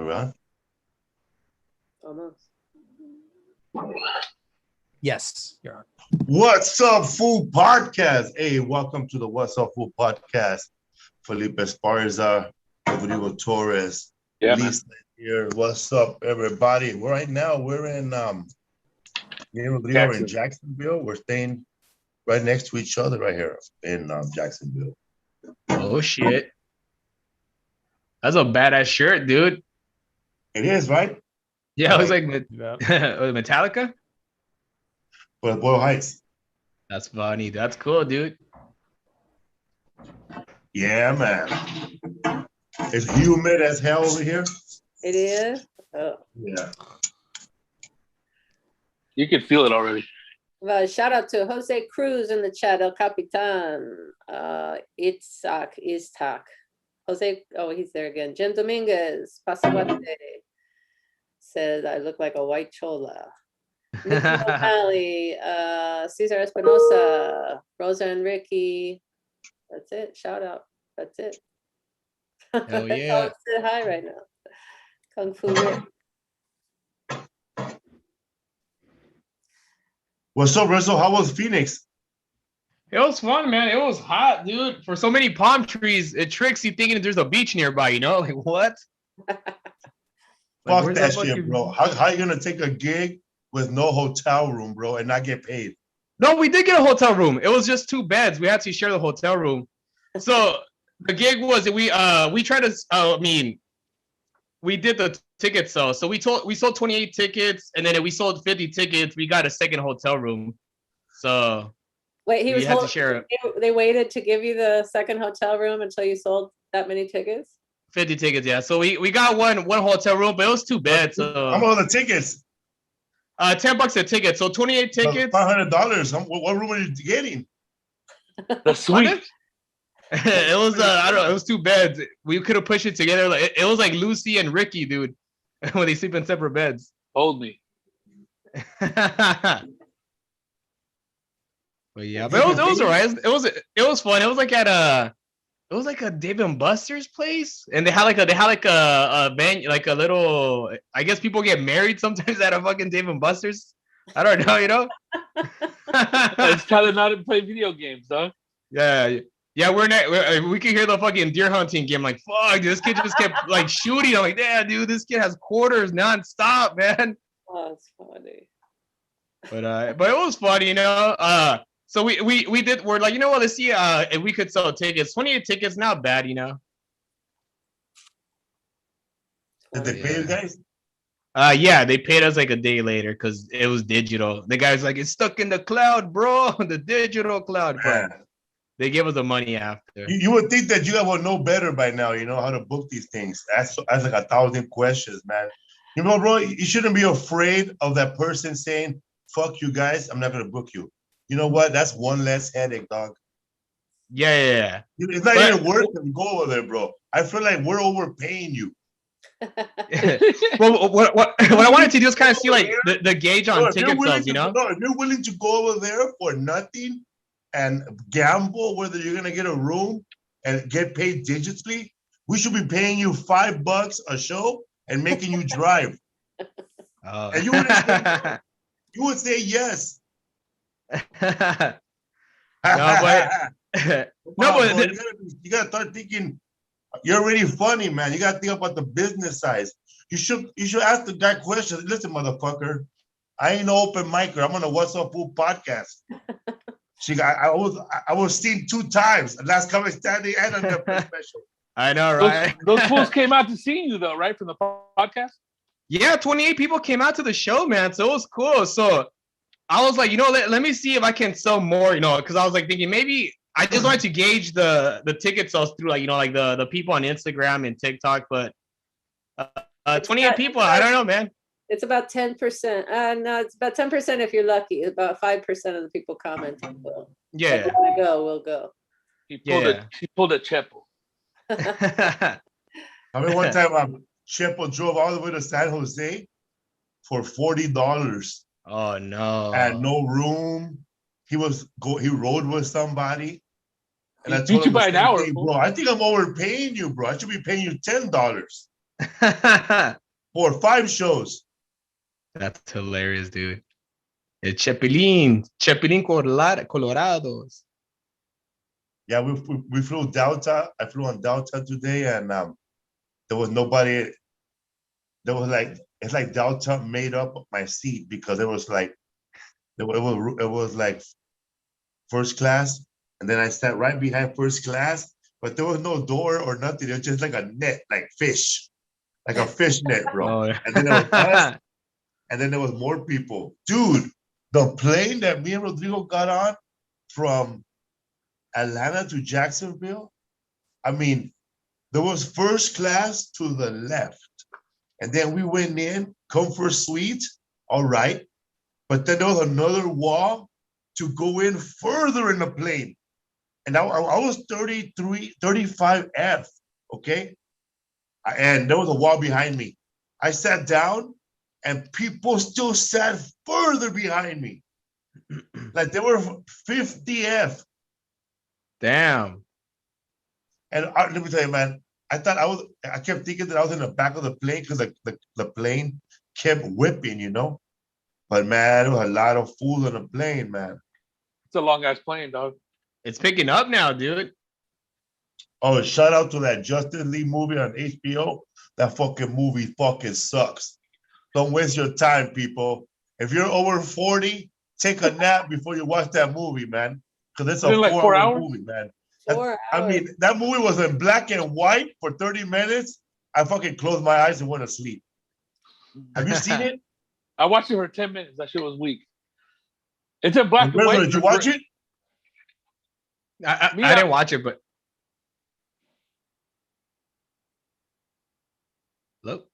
Around? Almost. Yes, you're on. What's up, Food Podcast? Hey, welcome to the What's Up Food Podcast. Felipe Esparza, Rodrigo Torres, Lisa here. What's up, everybody? Right now, we're in me and Rodrigo are in Jacksonville. We're staying right next to each other right here in Jacksonville. Oh shit. That's a badass shirt, dude. It is, right? Yeah, it was like Metallica. But Boyle Heights. That's funny. That's cool, dude. Yeah, man. It's humid as hell over here. It is? Oh. Yeah. You can feel it already. Well, shout out to Jose Cruz in the chat, El Capitan. Itzhak. Jose, oh, he's there again. Jim Dominguez, Pasaguate, says, I look like a white chola. Nikki O'Malley, Cesar Espinosa, Rosa and Ricky. That's it. Shout out. That's it. Hell yeah. Say hi right now. Kung Fu Rick. What's up, Rizzo? How was Phoenix? It was fun, man. It was hot, dude. For so many palm trees, it tricks you thinking there's a beach nearby, you know? Like, what? Fuck that shit, bro. How you gonna take a gig with no hotel room, bro, and not get paid? No, we did get a hotel room. It was just 2 beds. We had to share the hotel room. So the gig was we tried to we did the ticket sale. So we sold 28 tickets, and then we sold 50 tickets. We got a second hotel room. So wait, he was had to share it. They waited to give you the second hotel room until you sold that many tickets? 50 tickets, yeah. So we got one hotel room, but it was 2 beds. So how much are the tickets? $10 a ticket. So 28 tickets. $500. What room are you getting? The suite. It was I don't know. It was 2 beds. We could have pushed it together. Like it was like Lucy and Ricky, dude, when they sleep in separate beds. Hold me. But yeah, but it was alright. It was fun. It was like a Dave and Buster's place, and they had like a venue, like a little. I guess people get married sometimes at a fucking Dave and Buster's. I don't know, you know. It's telling not to play video games, huh? Yeah. Yeah, we can hear the fucking deer hunting game. Like, fuck, this kid just kept like shooting. I'm like, yeah, dude, this kid has quarters nonstop, man. Oh, that's funny. But it was funny, you know. So we're like, you know what? Let's see if we could sell tickets. 28 tickets, not bad, you know. Did they pay you guys? Yeah, they paid us like a day later because it was digital. The guy's like, it's stuck in the cloud, bro, the digital cloud. But they gave us the money after. You would think that you guys would know better by now, you know, how to book these things. That's like 1,000 questions, man. You know, bro, you shouldn't be afraid of that person saying, fuck you guys, I'm not going to book you. You know what? That's one less headache, dog. Yeah. It's not even worth it to go over there, bro. I feel like we're overpaying you. Well, what I wanted to do is kind of see like the gauge on ticket sales, you know? No, if you're willing to go over there for nothing and gamble whether you're going to get a room and get paid digitally, we should be paying you $5 a show and making you drive. And you would say yes. You gotta start thinking. You're already funny, man. You gotta think about the business side. You should ask the guy questions. Listen, motherfucker, I ain't no open micer. I'm on a What's Up Food podcast. I was seen 2 times. Last Comic Standing and on the special. I know, right? Those fools came out to see you though, right? From the podcast. Yeah, 28 people came out to the show, man. So it was cool. So I was like, you know, let me see if I can sell more, you know, because I was like thinking maybe I just wanted to gauge the ticket sales through like, you know, like the people on Instagram and TikTok, but 28 people, I don't know, man. It's about 10%. No, it's about 10% if you're lucky. About 5% of the people commenting will. Yeah. We'll go. He pulled a Chepo. I mean, one time Chepo drove all the way to San Jose for $40. Oh no! Had no room. He rode with somebody, and I told him by an hour, hey, bro. I think I'm overpaying you, bro. I should be paying you $10. for 5 shows. That's hilarious, dude. El Chapulín Colorados. Yeah, we flew Delta. I flew on Delta today, and there was nobody. There was like, it's like Delta made up my seat because it was like, it was like first class, and then I sat right behind first class, but there was no door or nothing. It was just like a net, like fish, like a fish net, bro. Oh, yeah. And then there was us, and then there was more people. Dude, the plane that me and Rodrigo got on from Atlanta to Jacksonville, I mean, there was first class to the left. And then we went in, comfort suite, all right. But then there was another wall to go in further in the plane. And I was 35F, okay? And there was a wall behind me. I sat down and people still sat further behind me. Like they were 50F. Damn. And let me tell you, man, I kept thinking that I was in the back of the plane because the plane kept whipping, you know? But man, there was a lot of fools on the plane, man. It's a long ass plane, dog. It's picking up now, dude. Oh, shout out to that Justice League movie on HBO. That fucking movie fucking sucks. Don't waste your time, people. If you're over 40, take a nap before you watch that movie, man. Because it's a like 4 4-hour hours? movie, man. 4 hours. I mean, that movie was in black and white for 30 minutes. I fucking closed my eyes and went to sleep. Have you seen it? I watched it for 10 minutes. That shit was weak. It's in black and Roberto, white. did you watch it? I didn't watch it, but look.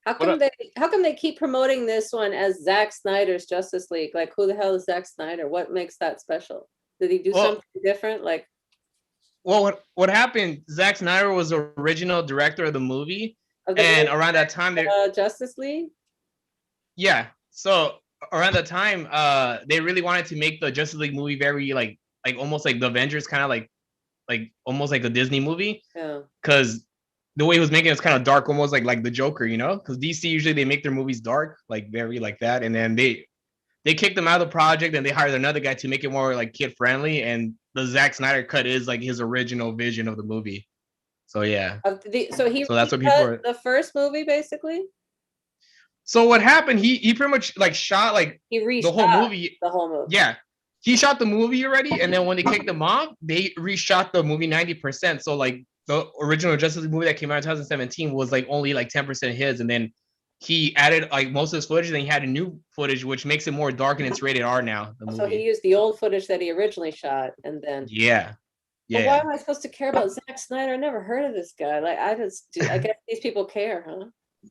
How come they keep promoting this one as Zack Snyder's Justice League? Like, who the hell is Zack Snyder? What makes that special? Did he do something different? Like, well, what happened? Zack Snyder was the original director of the movie, and around that time, Justice League. Yeah, so around that time, they really wanted to make the Justice League movie very like almost like the Avengers, kind of like almost like a Disney movie. Yeah. Because the way he was making it was kind of dark, almost like the Joker, you know? Because DC usually they make their movies dark, like very like that, and then they kicked him out of the project and they hired another guy to make it more like kid friendly. And the Zack Snyder cut is like his original vision of the movie. So yeah. So that's what people are... the first movie basically. So what happened? He pretty much like shot like the whole movie. The whole movie. Yeah. He shot the movie already, and then when they kicked him off, they reshot the movie 90%. So like the original Justice League movie that came out in 2017 was like only like 10% his, and then he added like most of his footage, and then he had a new footage which makes it more dark, and it's rated R now. So he used the old footage that he originally shot, and then yeah. Well, why am I supposed to care about Zack Snyder? I never heard of this guy. Like I guess these people care, huh?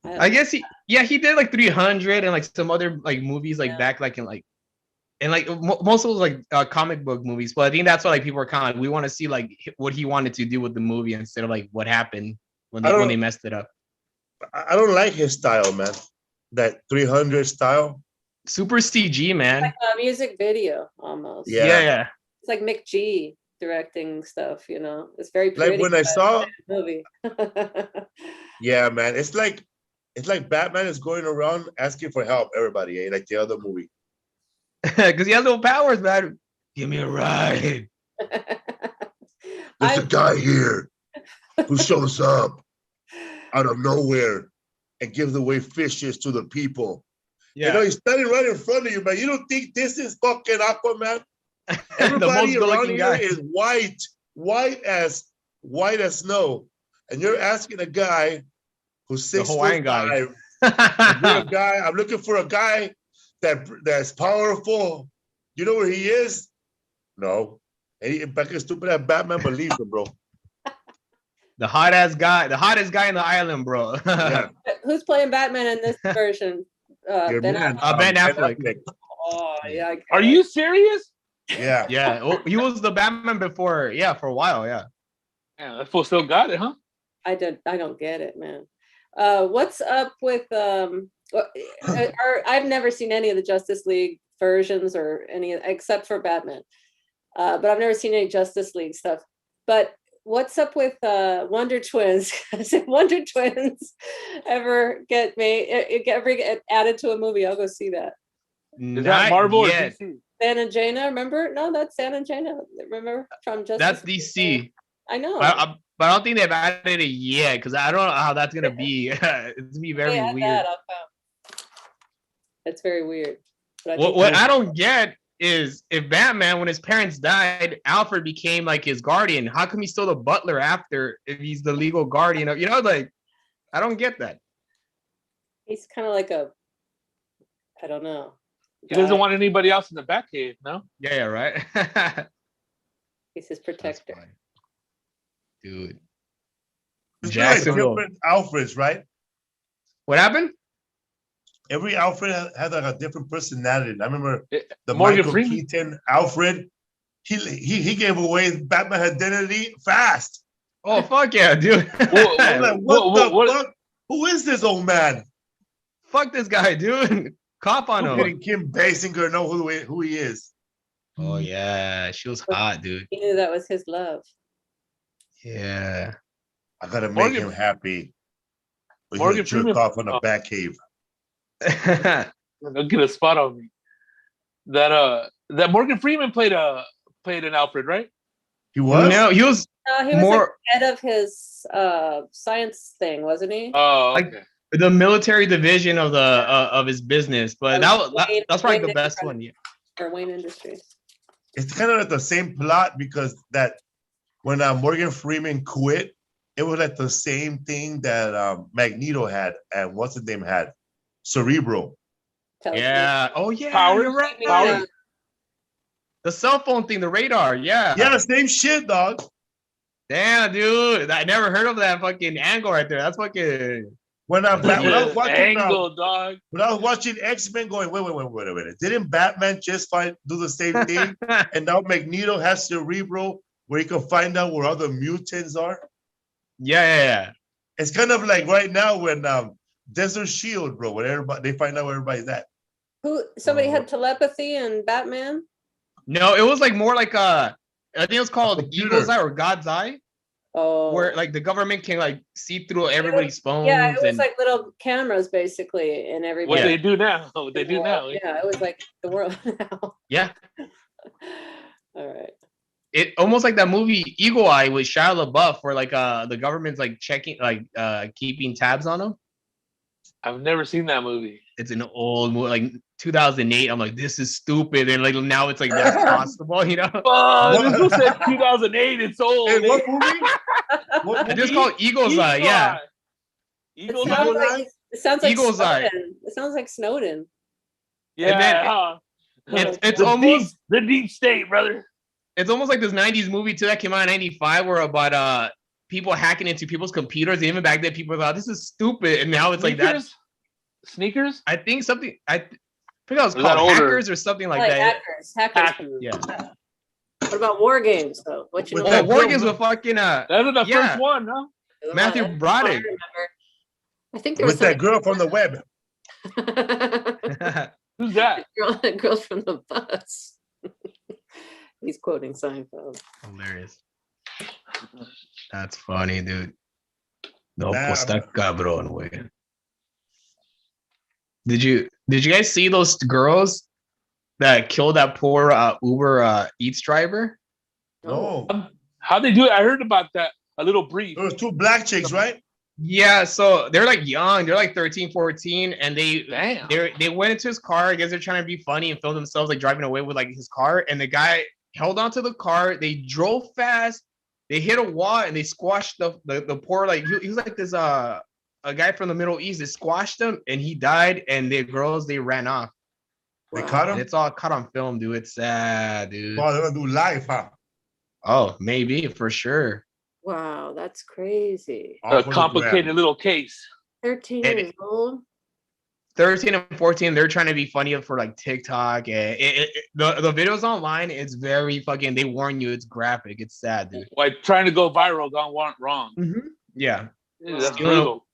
I guess he did like 300 and like some other like movies like back like in like most of those like comic book movies, but I think that's why like people are kind of like, we want to see like what he wanted to do with the movie instead of like what happened when they messed it up. I don't like his style, man. That 300 style. Super CG, man. It's like a music video almost. Yeah. It's like Mick G directing stuff, you know. It's very pretty. Like when I saw movie. Yeah, man. It's like Batman is going around asking for help, everybody, like the other movie. Because he has no powers, man. Give me a ride. There's a guy here who shows up out of nowhere and gives away fishes to the people. Yeah. You know, he's standing right in front of you, man. You don't think this is fucking Aquaman? Everybody around here is white as snow. And you're asking a guy who's 6'5". I'm looking for a guy that's powerful. You know where he is? No. And back in stupid ass Batman believes him, bro. The hottest guy in the island, bro. Yeah. Who's playing Batman in this version? Ben Affleck. Oh yeah. Are you serious? Yeah. Yeah. Well, he was the Batman before. Yeah, for a while. Yeah. Yeah, that fool still got it, huh? I don't get it, man. What's up with I've never seen any of the Justice League versions or any except for Batman. But I've never seen any Justice League stuff. But what's up with Wonder Twins? If Wonder Twins ever get added to a movie, I'll go see that. Is that Marvel or DC? San and Jaina, remember? No, that's San and Jaina. Remember from Justice? That's DC. I know. But I don't think they've added it yet because I don't know how that's gonna be. It's gonna be very weird. That's very weird. What I don't get is if Batman, when his parents died, Alfred became like his guardian. How come he's still the butler after if he's the legal guardian of, like, I don't get that. He's kind of like I don't know. He doesn't want anybody else in the Batcave, no? Yeah, right. He's his protector. Dude. Jacksonville. Different Alfreds, right? What happened? Every Alfred had like a different personality. I remember the Morgan Michael Keaton Alfred. He gave away Batman identity fast. Oh fuck yeah, dude! I'm like, what the fuck? Who is this old man? Fuck this guy, dude. Cop on him. Didn't Kim Basinger know who he is? Oh yeah, she was hot, dude. He knew that was his love. Yeah. I gotta make him happy. But Morgan jerk off on the Batcave. Don't get a spot on me. That Morgan Freeman played an Alfred, right? He was? No, he was more like head of his science thing, wasn't he? Oh, okay. Like the military division of the of his business, but that's probably the best one. Yeah. Or Wayne Industries. It's kind of like the same plot because that when Morgan Freeman quit, it was like the same thing that Magneto had and what's his name had. Cerebro. Yeah. Oh yeah. Power. Right. The cell phone thing, the radar. Yeah. Yeah, same shit, dog. Damn, dude. I never heard of that fucking angle right there. That's fucking. When I was watching dog. When I was watching X-Men, going, wait a minute. Didn't Batman just do the same thing? And now Magneto has Cerebro, where he can find out where other mutants are. Yeah. It's kind of like right now when Desert Shield, bro, when they find out where everybody's at. Somebody had telepathy in Batman? No, it was like more like I think it was called Eagle's Eye or God's Eye. Oh. Where like the government can like see through everybody's phones. Yeah, it was like little cameras basically in everybody. What they do now. Yeah, it was like the world now. Yeah. All right. It almost like that movie Eagle Eye with Shia LaBeouf, where like the government's like checking, like keeping tabs on them. I've never seen that movie. It's an old movie, like 2008. I'm like, this is stupid, and like now it's like that's possible, you know? Oh, this was said 2008. It's old. Hey, what movie? It's just called Eagle's Eye. Yeah. Eagle's Eye. It sounds like Eagle's Eye. It sounds like Snowden. Yeah. It's almost the deep state, brother. It's almost like this 90s movie too that came out in 95 where about people hacking into people's computers. And even back then people thought this is stupid, and now it's like that. Sneakers? I think something I forget it was called Hackers or something like that. Hackers. Yeah. What about War Games though? What you know? Oh, War Games with fucking that was the first one, huh? Matthew Broderick. I think there was that girl from the web. Who's that? Girl from the bus. He's quoting Seinfeld. Hilarious. That's funny, dude. No, pues está cabrón, güey. Did you guys see those girls that killed that poor Uber Eats driver? No. How'd they do it? I heard about that. A little brief. There was two black chicks, right? Yeah, so they're like young. They're like 13, 14, and they went into his car. I guess they're trying to be funny and film themselves like driving away with like his car. And the guy held onto the car. They drove fast. They hit a wall and they squashed the poor, like he was like this a guy from the Middle East. They squashed him and he died. And the girls, they ran off. They caught him? And it's all caught on film, dude. It's sad, dude. Oh, they're gonna do live, huh? Oh, maybe for sure. Wow, that's crazy. A complicated little case. 13 years old. 13 and 14, they're trying to be funny for like TikTok. And the videos online, it's very fucking, they warn you, it's graphic. It's sad, dude. Like trying to go viral gone wrong. Mm-hmm. Yeah. That's brutal.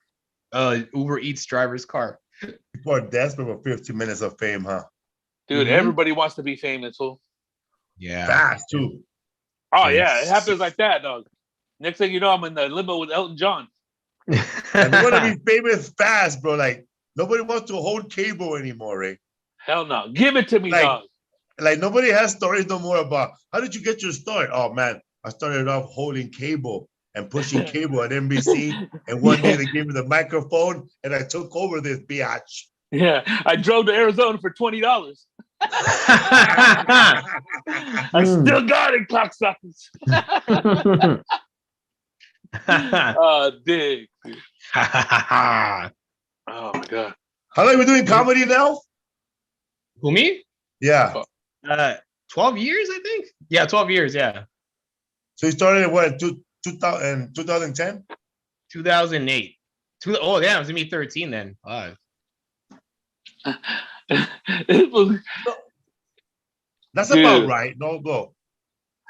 Uber Eats driver's car. People are desperate for 15 minutes of fame, huh? Dude, everybody wants to be famous, fool. Yeah. Fast, too. Oh, yeah. It happens like that, dog. Next thing you know, I'm in the limo with Elton John. And they want to be famous fast, bro. Like nobody wants to hold cable anymore, right? Hell no. Give it to me, dog. Like nobody has stories no more about how did you get your start? Oh man, I started off holding cable and pushing cable at NBC, and one day they gave me the microphone and I took over this biatch. Yeah, I drove to Arizona for $20. I still got it, cocksuckers. Dig. Oh my god. How long are we doing comedy now? Who, me? Yeah. 12 years, I think. Yeah, 12 years. Yeah. So you started at what? 2010? 2008. Oh, yeah, it was me 13 then. That's about right. No, go.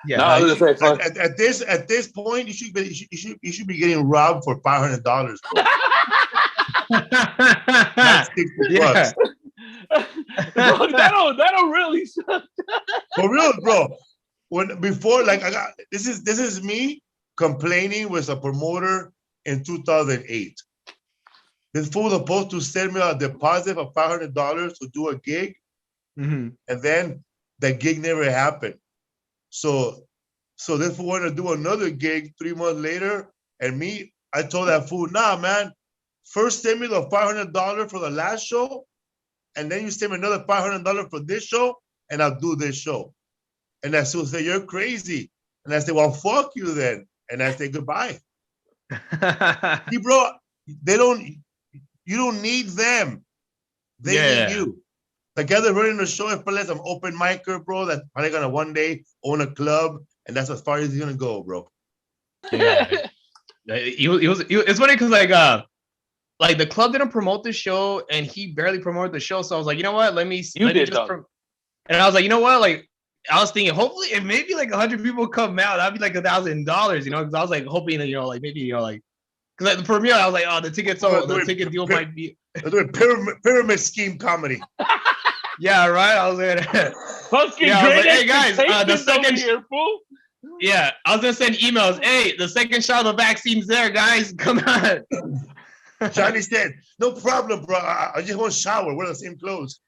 Yeah. No, I was gonna say, at this point, you should be getting robbed for $500. Not $60. Bro, that'll really suck. For real, bro. Before this is me complaining with a promoter in 2008. This fool was supposed to send me a deposit of $500 to do a gig, and then that gig never happened. So this fool wanted to do another gig 3 months later, and I told that fool, nah, man, first send me the $500 for the last show, and then you send me another $500 for this show, and I'll do this show. And that fool said, you're crazy. And I said, well, fuck you then. And I said, goodbye. Bro, you don't need them. They need you. The guy that's running the show is probably some open micer, bro, that's probably gonna one day own a club, and that's as far as he's gonna go, bro. Yeah. It's funny because like the club didn't promote the show, and he barely promoted the show. So I was like, you know what? Let me just and I was like, you know what? Like I was thinking, hopefully, if maybe like 100 people come out, that'd be like $1,000, you know? Because I was like hoping, you know, like maybe, you know, like because like, the premiere, I was like, oh, the ticket deal might be. They're doing pyramid scheme comedy. Yeah, right. I was like, hey guys, the second here, fool. Yeah, I was gonna send emails. Hey, the second shot of the vaccine's there, guys. Come on. Johnny said, no problem, bro. I just want to shower. We're the same clothes.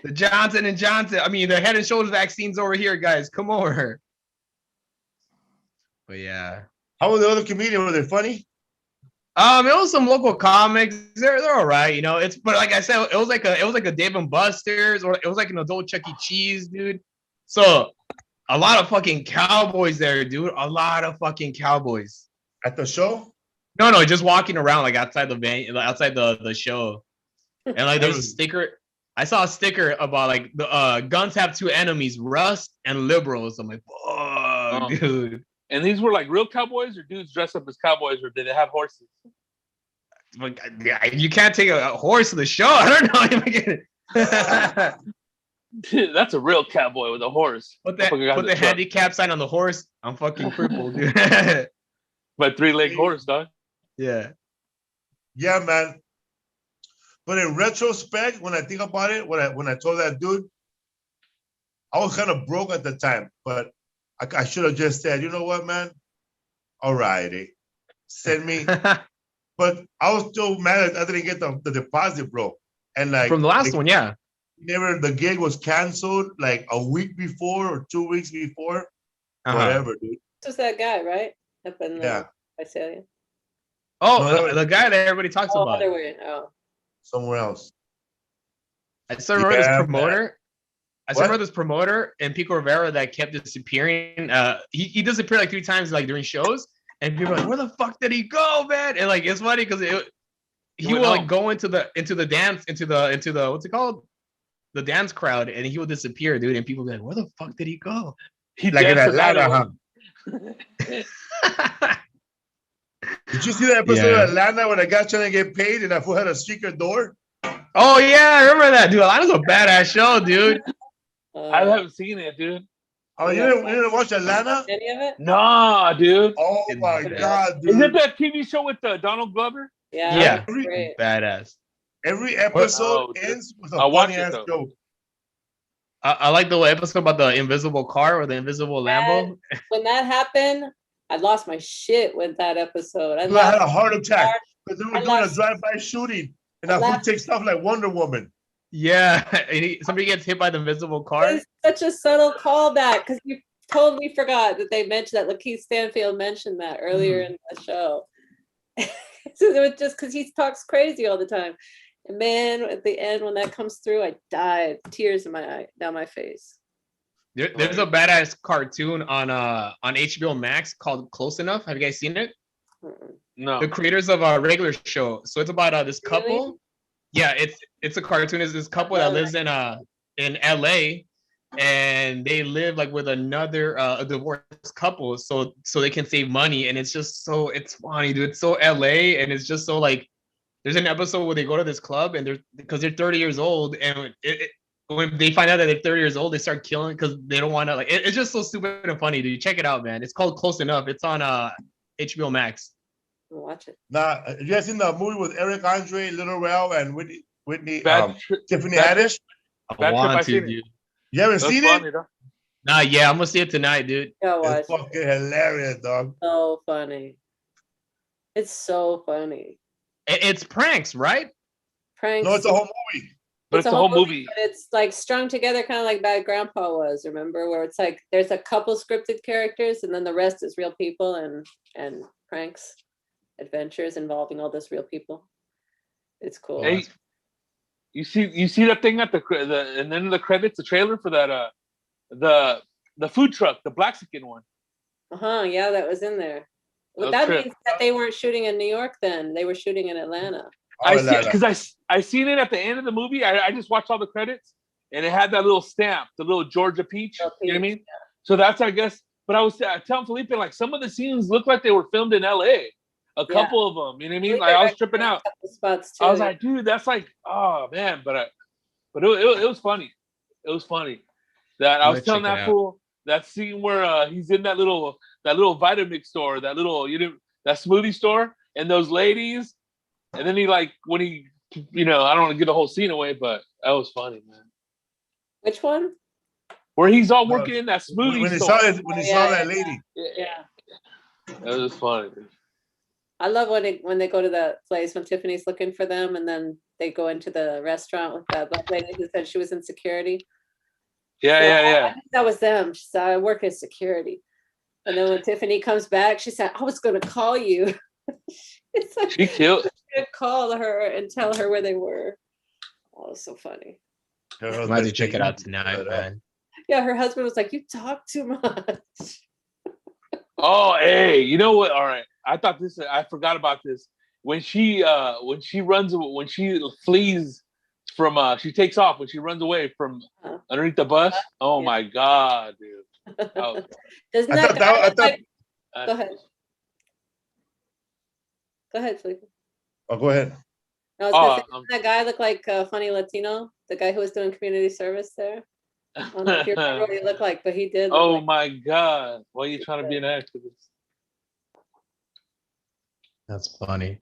The Johnson & Johnson. I mean, the Head and Shoulders vaccine's over here, guys. Come over. But yeah. How were the other comedians? Were they funny? It was some local comics. They're all right, you know. But like I said, it was like a Dave and Buster's, or it was like an adult Chuck E. Cheese, dude. So a lot of fucking cowboys there, dude. A lot of fucking cowboys. At the show? No, just walking around like outside the van, outside the show. And like there's a sticker. I saw a sticker about like the guns have two enemies, Rust and liberals. I'm like, fuck, dude. And these were like real cowboys, or dudes dressed up as cowboys, or did they have horses? Like, you can't take a horse to the show. I don't know. That's a real cowboy with a horse. Put the handicap sign on the horse. I'm fucking crippled, dude. But 3-leg horse, dog. Yeah. Yeah, man. But in retrospect, when I think about it, when I told that dude, I was kind of broke at the time, but I should have just said, you know what, man? All righty. Send me. But I was still mad I didn't get the deposit, bro. And like from the last one, yeah. The gig was canceled like a week before or 2 weeks before. Whatever, dude. This was that guy, right? Up in Visalia. Oh, the guy that everybody talks about. Somewhere else. I still remember this promoter. I still remember this promoter in Pico Rivera that kept disappearing. He disappeared like 3 times like during shows, and people were like, "Where the fuck did he go, man?" And like it's funny because he would like go into the dance into the what's it called, the dance crowd, and he would disappear, dude. And people would be like, "Where the fuck did he go?" He like in Atlanta, huh? Did you see that episode of Atlanta when a guy trying to get paid and I had a secret door? Oh yeah, I remember that, dude. Atlanta's a badass show, dude. I haven't seen it, dude. Oh, you didn't watch Atlanta? Any of it? Nah, dude. Oh my god, dude. Is it that TV show with Donald Glover? Yeah. Badass. Every episode ends with a funny ass joke. I like the episode about the invisible car or the invisible Lambo. When that happened, I lost my shit with that episode. I had a heart attack because they were doing a drive-by shooting, and that fool takes off like Wonder Woman. Yeah, and somebody gets hit by the invisible car. It's such a subtle callback because you totally forgot that they mentioned that Lakeith Stanfield mentioned that earlier in the show. So it was just because he talks crazy all the time. And man, at the end when that comes through, I died, tears in my eye, down my face. There's a badass cartoon on HBO Max called Close Enough. Have you guys seen it? No. The creators of a regular show. So it's about this couple. Really? Yeah, it's a cartoon. It's this couple that lives in LA, and they live like with another a divorced couple, so they can save money. And it's just it's funny, dude. It's so LA, and it's just so like. There's an episode where they go to this club and because they're 30 years old, and when they find out that they're 30 years old, they start killing because they don't want to. Like, it's just so stupid and funny, dude. Check it out, man. It's called Close Enough. It's on HBO Max. I'll watch it. Now, you guys seen the movie with Eric Andre, Lil Rel, and Whitney Tiffany Haddish? I want to, dude. You haven't seen it? Nah, yeah, I'm gonna see it tonight, dude. It's fucking hilarious, dog. So funny. It's so funny. It's pranks, right? Pranks. No, it's a whole movie. But it's a whole movie. But it's like strung together, kind of like Bad Grandpa was. Remember, where it's like there's a couple scripted characters, and then the rest is real people and pranks, adventures involving all those real people. It's cool. Hey, you see that thing at the and then the credits, the trailer for that the food truck, the Blaxican one. Yeah, that was in there. Well, that means that they weren't shooting in New York then. They were shooting in Atlanta. I see, because I seen it at the end of the movie. I just watched all the credits, and it had that little stamp, the little Georgia peach. You know what I mean? Yeah. So that's, I guess. But I was telling Felipe, like, some of the scenes look like they were filmed in L.A. A couple of them. You know what I mean? Like, I was tripping out. Spots too, I was like, dude, that's like, oh man. But it was funny. It was funny that I was telling that fool that scene where he's in that little Vitamix store, that smoothie store, and those ladies, and then he like when he, I don't want to give the whole scene away, but that was funny, man. Which one? Where he's all working in that smoothie store. When he saw that lady. Yeah. That was funny, dude. I love when they go to the place when Tiffany's looking for them, and then they go into the restaurant with that black lady who said she was in security. Yeah. I think that was them. She said, I work in security. And then when Tiffany comes back, she said, I was going to call you. It's like, she killed. To call her and tell her where they were. Oh, it was so funny. I'm glad to check it out tonight, man. Yeah, her husband was like, you talk too much. Oh, hey, you know what? All right. I forgot about this. When she flees from she takes off when she runs away from underneath the bus. Oh my God, dude. Oh. Doesn't that guy go ahead. Go ahead, Felipe. Oh, go ahead. No, doesn't that guy look like a funny Latino? The guy who was doing community service there? I don't know if you remember what he looked like, but he did. Oh my God. Why are you trying to be an activist? That's funny.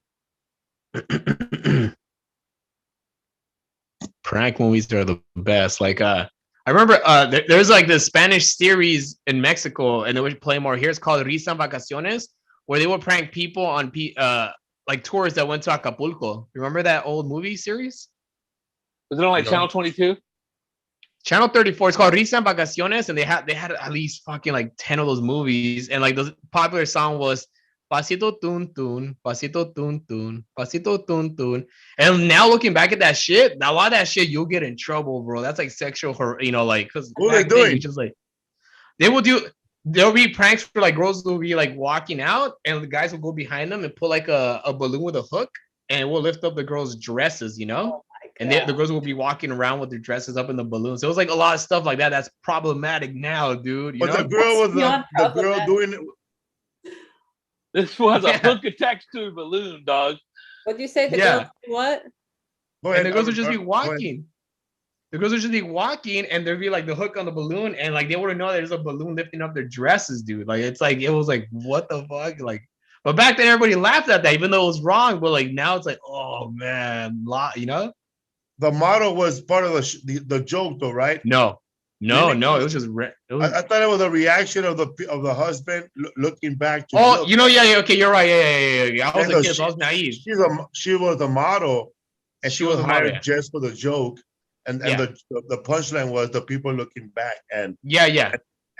Prank movies are the best. Like I remember there's like this Spanish series in Mexico, and they would play more here. It's called Risa en Vacaciones, where they would prank people on like tours that went to Acapulco. Remember that old movie series? Was it on like Channel 22? Channel 34. It's called Risa en Vacaciones, and they had at least fucking like 10 of those movies, and like the popular song was Pasito Tun Tun, Pasito Tun Tun, Pasito Tun Tun. And now looking back at that shit, a lot of that shit, you'll get in trouble, bro. That's like sexual, like, because what are they doing? Just like, there'll be pranks for like girls who will be like walking out, and the guys will go behind them and put like a balloon with a hook, and it will lift up the girls' dresses, Oh and the girls will be walking around with their dresses up in the balloons. So it was like a lot of stuff like that. That's problematic now, dude. But the girl was the girl doing it. This was a hook attached to a balloon, dog. What'd you say? The girls do what? And the girls would just be walking. The girls would just be walking, and there'd be like the hook on the balloon, and like they wouldn't know there's a balloon lifting up their dresses, dude. Like it was like, what the fuck? Like, but back then everybody laughed at that, even though it was wrong. But like now it's like, oh man, The model was part of the joke, though, right? No, No, Really? it was just I thought it was a reaction of the husband looking back to. Oh, you know, okay, you're right. Yeah. I was a kid, so I was naive. She was a model, and she was hired model, just for the joke, and the punchline was the people looking back, and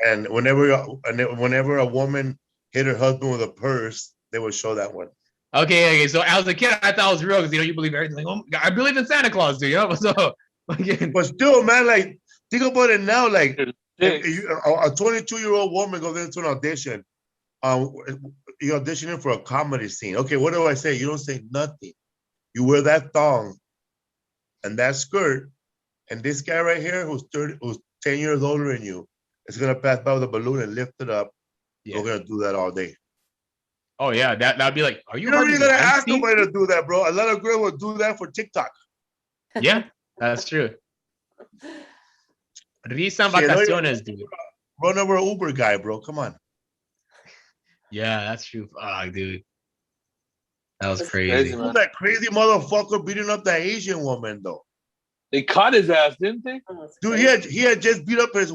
and whenever a woman hit her husband with a purse, they would show that one. Okay. So as a kid, I thought it was real because you believe everything. Like, oh, I believe in Santa Claus, dude. So again, but still, man, like think about it now, like. A 22-year-old woman goes into an audition. You're auditioning for a comedy scene. Okay, what do I say? You don't say nothing. You wear that thong and that skirt, and this guy right here, who's 10 years older than you, is gonna pass by with a balloon and lift it up. We're gonna do that all day. Oh yeah, that'd be like, are you? You're not really gonna ask nobody to do that, bro. A lot of girls will do that for TikTok. Yeah, that's true. Risa en vacaciones, dude. Run over an Uber guy, bro. Come on. Yeah, that's true. Fuck, dude. That was crazy. Who's that crazy motherfucker beating up that Asian woman, though? They caught his ass, didn't they? Dude, he had just beat up his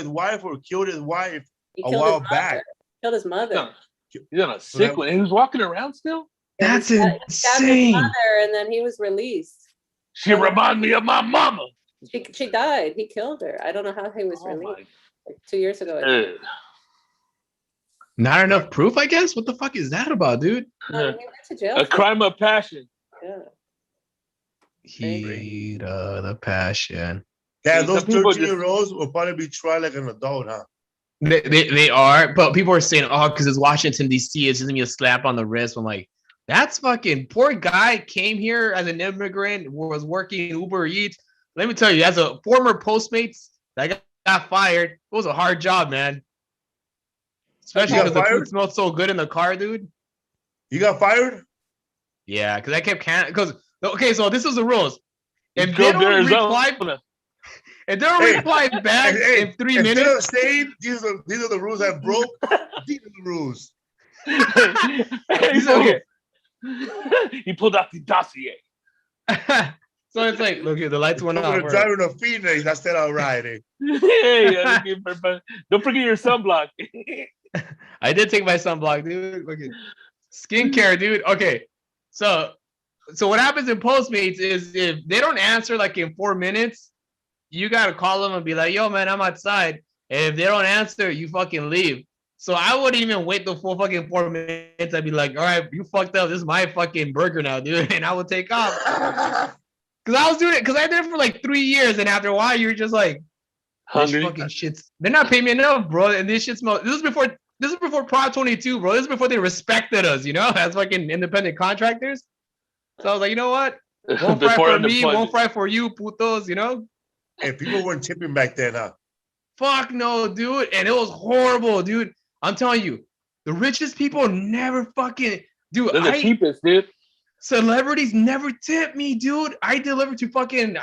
wife or killed his wife a while back. Killed his mother. He's on a sick one. He was walking around still. That's insane. His mother, and then he was released. She reminded me of my mama. She died. He killed her. I don't know how he was released. Like 2 years ago. Not enough proof, I guess. What the fuck is that about, dude? He went to jail. A crime of passion. Yeah. Heat of the passion. Yeah, those 13-year-olds will probably be tried like an adult, huh? They are, but people are saying, oh, because it's Washington, D.C., it's just gonna be a slap on the wrist. I'm like, that's fucking poor guy came here as an immigrant, was working Uber Eats. Let me tell you, as a former Postmates that got fired, it was a hard job, man. Especially because the food smelled so good in the car, dude. You got fired? Yeah, because I kept okay, so this is the rules. If they don't reply, back in 3 minutes. Instead of saying these are the rules I broke, these are the rules. He pulled out the dossier. So it's like, look, the lights went off. You're driving a Phoenix. I said, all right. Hey, don't forget your sunblock. I did take my sunblock, dude. Look at skincare, dude. Okay, so what happens in Postmates is if they don't answer like in 4 minutes, you gotta call them and be like, yo, man, I'm outside. And if they don't answer, you fucking leave. So I wouldn't even wait the full fucking 4 minutes. I'd be like, all right, you fucked up. This is my fucking burger now, dude. And I would take off. Because I was doing it, because I did it for like 3 years. And after a while, you're just like, hungry. Fucking shits. They're not paying me enough, bro. And this shit smells. This is before Prop 22, bro. This is before they respected us, as fucking independent contractors. So I was like, you know what? Won't fry for me, won't fry for you, putos, Hey, people weren't tipping back then, huh? Fuck no, dude. And it was horrible, dude. I'm telling you, the richest people never fucking, dude. They're the cheapest, dude. Celebrities never tip me, dude. I delivered to fucking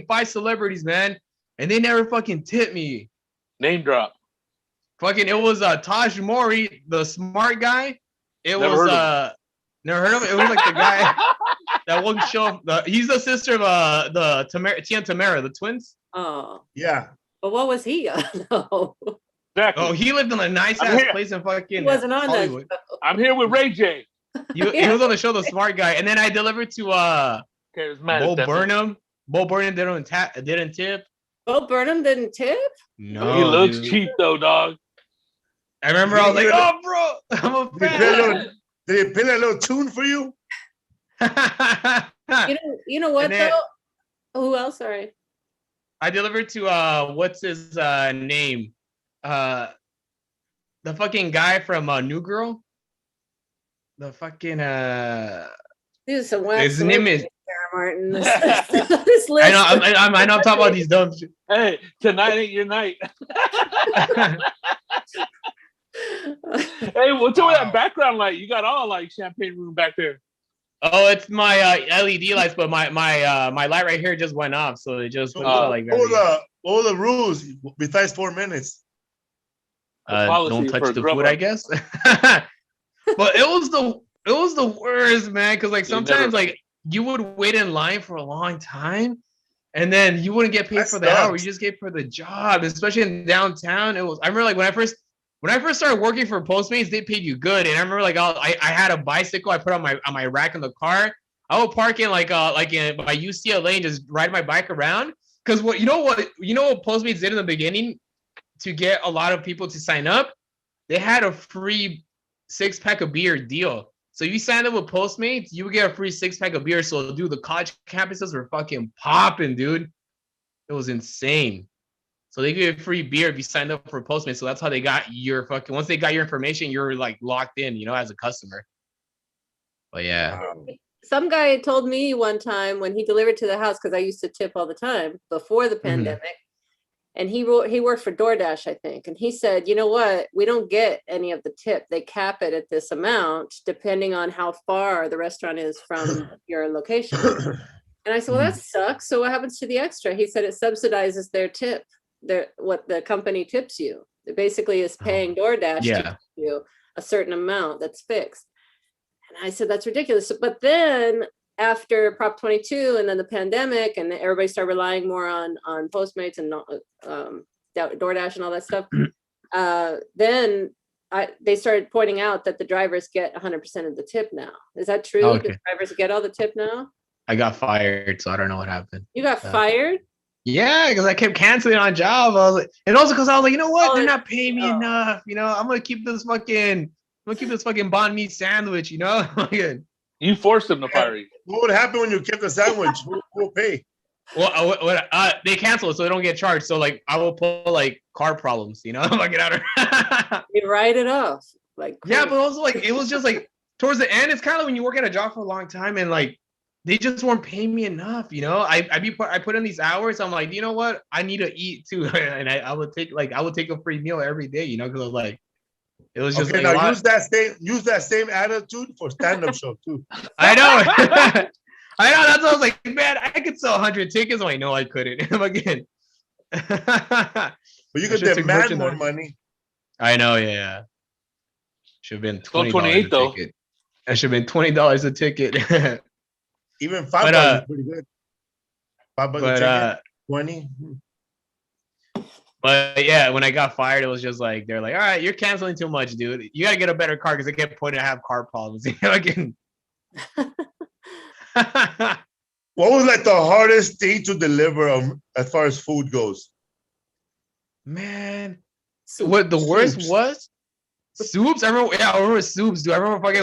5 celebrities, man, and they never fucking tip me. Name drop. Fucking, it was Taj Mori, the smart guy. Never heard of him. It was like the guy that won't show. He's the sister of Tia and Tamara, the twins. Oh. Yeah. But what was he? No. Exactly. Oh, he lived in a nice ass place in fucking. He wasn't on Hollywood. that. I'm here with Ray J. He was on the show, the smart guy, and then I delivered to Bo Burnham. Bo Burnham didn't tip. Bo Burnham didn't tip? No. He looks cheap though, dog. I remember I was like, oh, bro, I'm a fan. Did he play a little tune for you? You know what though? Who else? Sorry. I delivered to what's his name? The fucking guy from New Girl. The fucking his name is Martin. I know I'm talking about these dumb shit. Hey, tonight ain't your night. Hey, what's with that background light? You got all like champagne room back there. Oh, it's my LED lights, but my light right here just went off, so it just like. All the rules besides 4 minutes. Don't touch the food, I guess. But it was the worst, man. Because like sometimes like you would wait in line for a long time, And then you wouldn't get paid That for the hour. You sucks. just get for the job, especially in downtown. I remember like when I first started working for Postmates, they paid you good. And I remember like I had a bicycle I put on my rack in the car. I would park in like in by UCLA and just ride my bike around. Because what Postmates did in the beginning to get a lot of people to sign up, they had a free 6-pack of beer deal. So you signed up with Postmates, you would get a free 6-pack of beer. So dude, the college campuses were fucking popping, dude. It was insane. So they give you free beer if you signed up for Postmates. So that's how they got your fucking. Once they got your information, you're like locked in, as a customer. But yeah. Some guy told me one time when he delivered to the house, because I used to tip all the time before the pandemic, and he worked for DoorDash, I think, and he said, you know what, we don't get any of the tip. They cap it at this amount depending on how far the restaurant is from your location. And I said, well, that sucks. So what happens to the extra? He said it subsidizes their tip, what the company tips you. It basically is paying DoorDash to tip you a certain amount that's fixed. And I said, that's ridiculous. But then after Prop 22 and then the pandemic and everybody started relying more on Postmates and DoorDash and all that stuff, then they started pointing out that the drivers get 100% of the tip now. Is that true? Okay. Do drivers get all the tip now? I got fired, so I don't know what happened. You got fired? Yeah, because I kept canceling on job. I was like, and also because I was like, you know what? They're not paying me enough. I'm gonna keep this fucking banh mi sandwich. You forced them to fire you. What would happen when you kept the sandwich? Who will pay? Well, they cancel it, so they don't get charged. So like, I will put like car problems. If I get out of. They write it off. Like yeah, but also like it was just like towards the end. It's kind of when you work at a job for a long time and like. They just weren't paying me enough, I put in these hours. I'm like, you know what? I need to eat too, and I would take a free meal every day, because I was like, it was just okay. Like now use that same attitude for stand-up show too. I know, I know. That's what I was like, man. I could sell 100 tickets. I know I couldn't again. But you could demand more money. I know, yeah. Should have been $28 though. Ticket. That should have been $20 a ticket. Even $5 is pretty good. $5 a ticket, 20. But yeah, when I got fired, it was just like they're like, "All right, you're canceling too much, dude. You gotta get a better car because I kept pointing to have car problems." Again. What was like the hardest thing to deliver as far as food goes? Man, what the worst was? Soups? I remember soups, dude. I remember fucking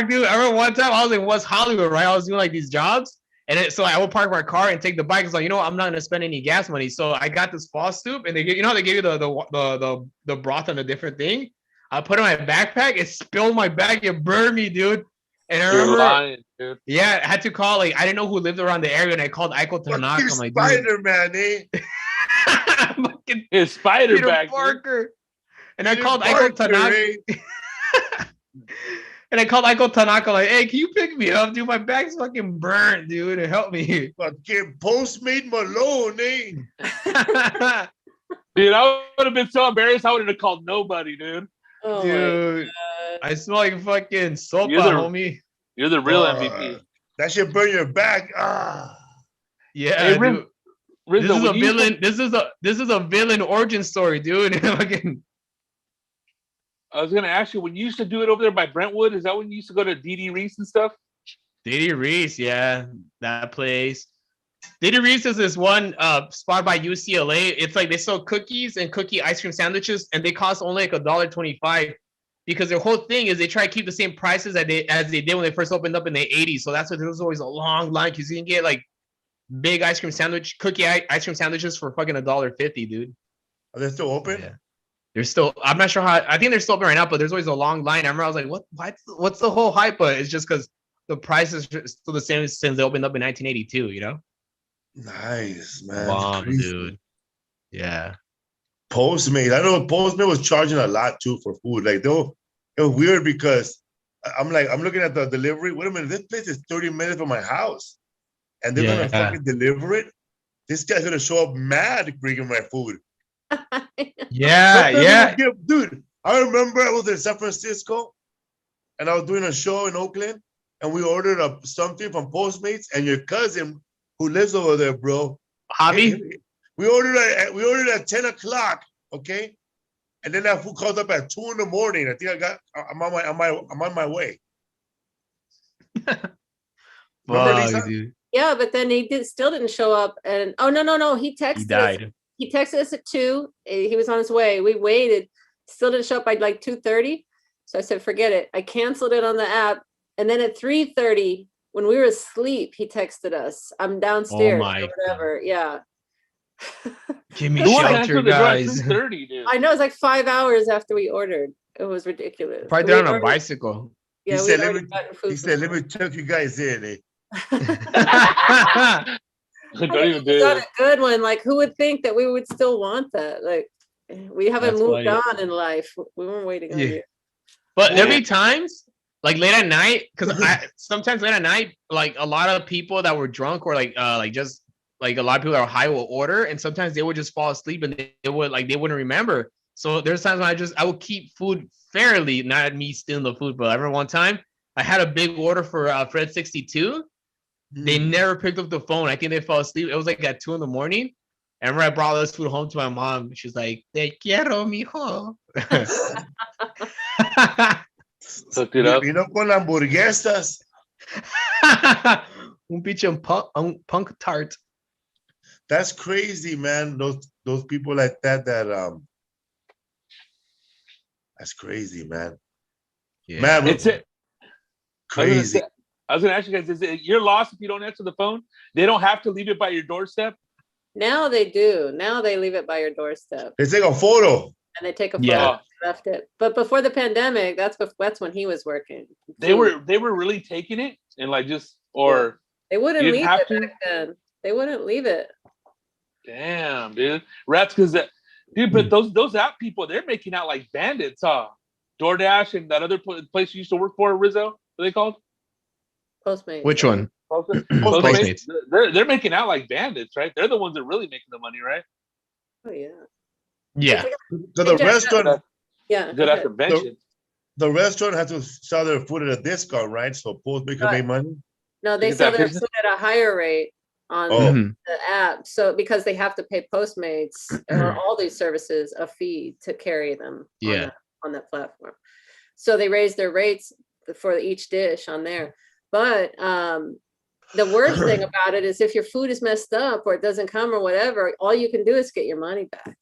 dude. I remember one time I was in West Hollywood, right? I was doing like these jobs, and so I would park my car and take the bike. It's like, I'm not gonna spend any gas money. So I got this fall soup, and they give how they give you the broth and the different thing. I put it in my backpack. It spilled my bag. It burned me, dude. And I remember, lying, dude. Yeah, I had to call. Like, I didn't know who lived around the area, and I called Aiko Tanaka. I'm like, Spider-Man, eh? His spider Peter bag, Parker. And I called Aiko Tanaka. And I called Aiko Tanaka like, hey, can you pick me up, dude? My bag's fucking burnt, dude. And help me. Fucking Postmate Malone, eh? Dude, I would have been so embarrassed. I would have called nobody, dude. Oh dude, I smell like fucking soap, homie. You're the real MVP. That should burn your back. Yeah, hey, dude. Rizzo, this is a villain. This is a villain origin story, dude. I was gonna ask you, when you used to do it over there by Brentwood, is that when you used to go to DD Reese and stuff? DD Reese, yeah, that place. DD Reese is this one spot by UCLA. It's like they sell cookies and cookie ice cream sandwiches, and they cost only like $1.25 because their whole thing is they try to keep the same prices as they did when they first opened up in the 80s. So that's why there's always a long line because you can get like big ice cream sandwich, cookie ice cream sandwiches for fucking $1.50, dude. Are they still open? Yeah. They're still, I'm not sure how, I think they're still open right now, but there's always a long line. I remember I was like, what's the whole hype? But it's just because the price is still the same since they opened up in 1982, Nice, man. Bomb, dude. Yeah. Postmate. I know Postmate was charging a lot too for food. Like, though, it was weird because I'm looking at the delivery. Wait a minute, this place is 30 minutes from my house. And they're gonna fucking deliver it. This guy's gonna show up mad bringing my food. Yeah. Dude, I remember I was in San Francisco and I was doing a show in Oakland and we ordered something from Postmates and your cousin who lives over there, bro. Hobby? We ordered at 10 o'clock, okay? And then that food calls up at 2 in the morning. I think I'm on my way. Remember, Lisa? Dude. Yeah, but then he still didn't show up. And no. He texted He died. us. He texted us at 2. He was on his way. We waited. Still didn't show up by like 2:30. So I said, forget it. I canceled it on the app. And then at 3:30, when we were asleep, he texted us. I'm downstairs. Oh my or whatever. God. Yeah. Give me shelter, guys. 2:30, dude. I know, it's like 5 hours after we ordered. It was ridiculous. Probably there on a bicycle. Yeah, he said, let me tuck you guys in. Eh? Don't even do it. A good one. Like, who would think that we would still want that? Like, we haven't moved on in life. We weren't waiting on you. But there'll be times, like late at night, because sometimes late at night, like a lot of people that were drunk or like just like a lot of people that were high will order, and sometimes they would just fall asleep and they wouldn't remember. So there's times when I would keep food fairly, not me stealing the food, but I remember one time I had a big order for Fred 62. They never picked up the phone. I think they fell asleep. It was like at 2 in the morning. I remember I brought this food home to my mom. She's like, "Te quiero, mijo." Hooked it up. Vino con hamburguesas. Un pinche punk tart. That's crazy, man. Those people like that that's crazy, man. Yeah. Man, it's it. Crazy. I was gonna ask you guys, you're lost if you don't answer the phone? They don't have to leave it by your doorstep? Now they do. Now they leave it by your doorstep. They take a photo. And they take a photo. Yeah. Left it. But before the pandemic, that's when he was working. They were really taking it and like just or they wouldn't leave it back then. They wouldn't leave it. Damn, dude. Rats, because dude, but those app people, they're making out like bandits, huh? DoorDash and that other place you used to work for, Rizzo, what are they called? Postmates. Which one? Postmates. They're making out like bandits, right? They're the ones that are really making the money, right? Oh yeah. Yeah. So the restaurant. Yeah. Good intervention. The restaurant has to sell their food at a discount, right? So Postmates can make money. No, they sell their food at a higher rate on the app. So because they have to pay Postmates or all these services a fee to carry them on that platform. So they raise their rates for each dish on there. But the worst thing about it is if your food is messed up or it doesn't come or whatever, all you can do is get your money back.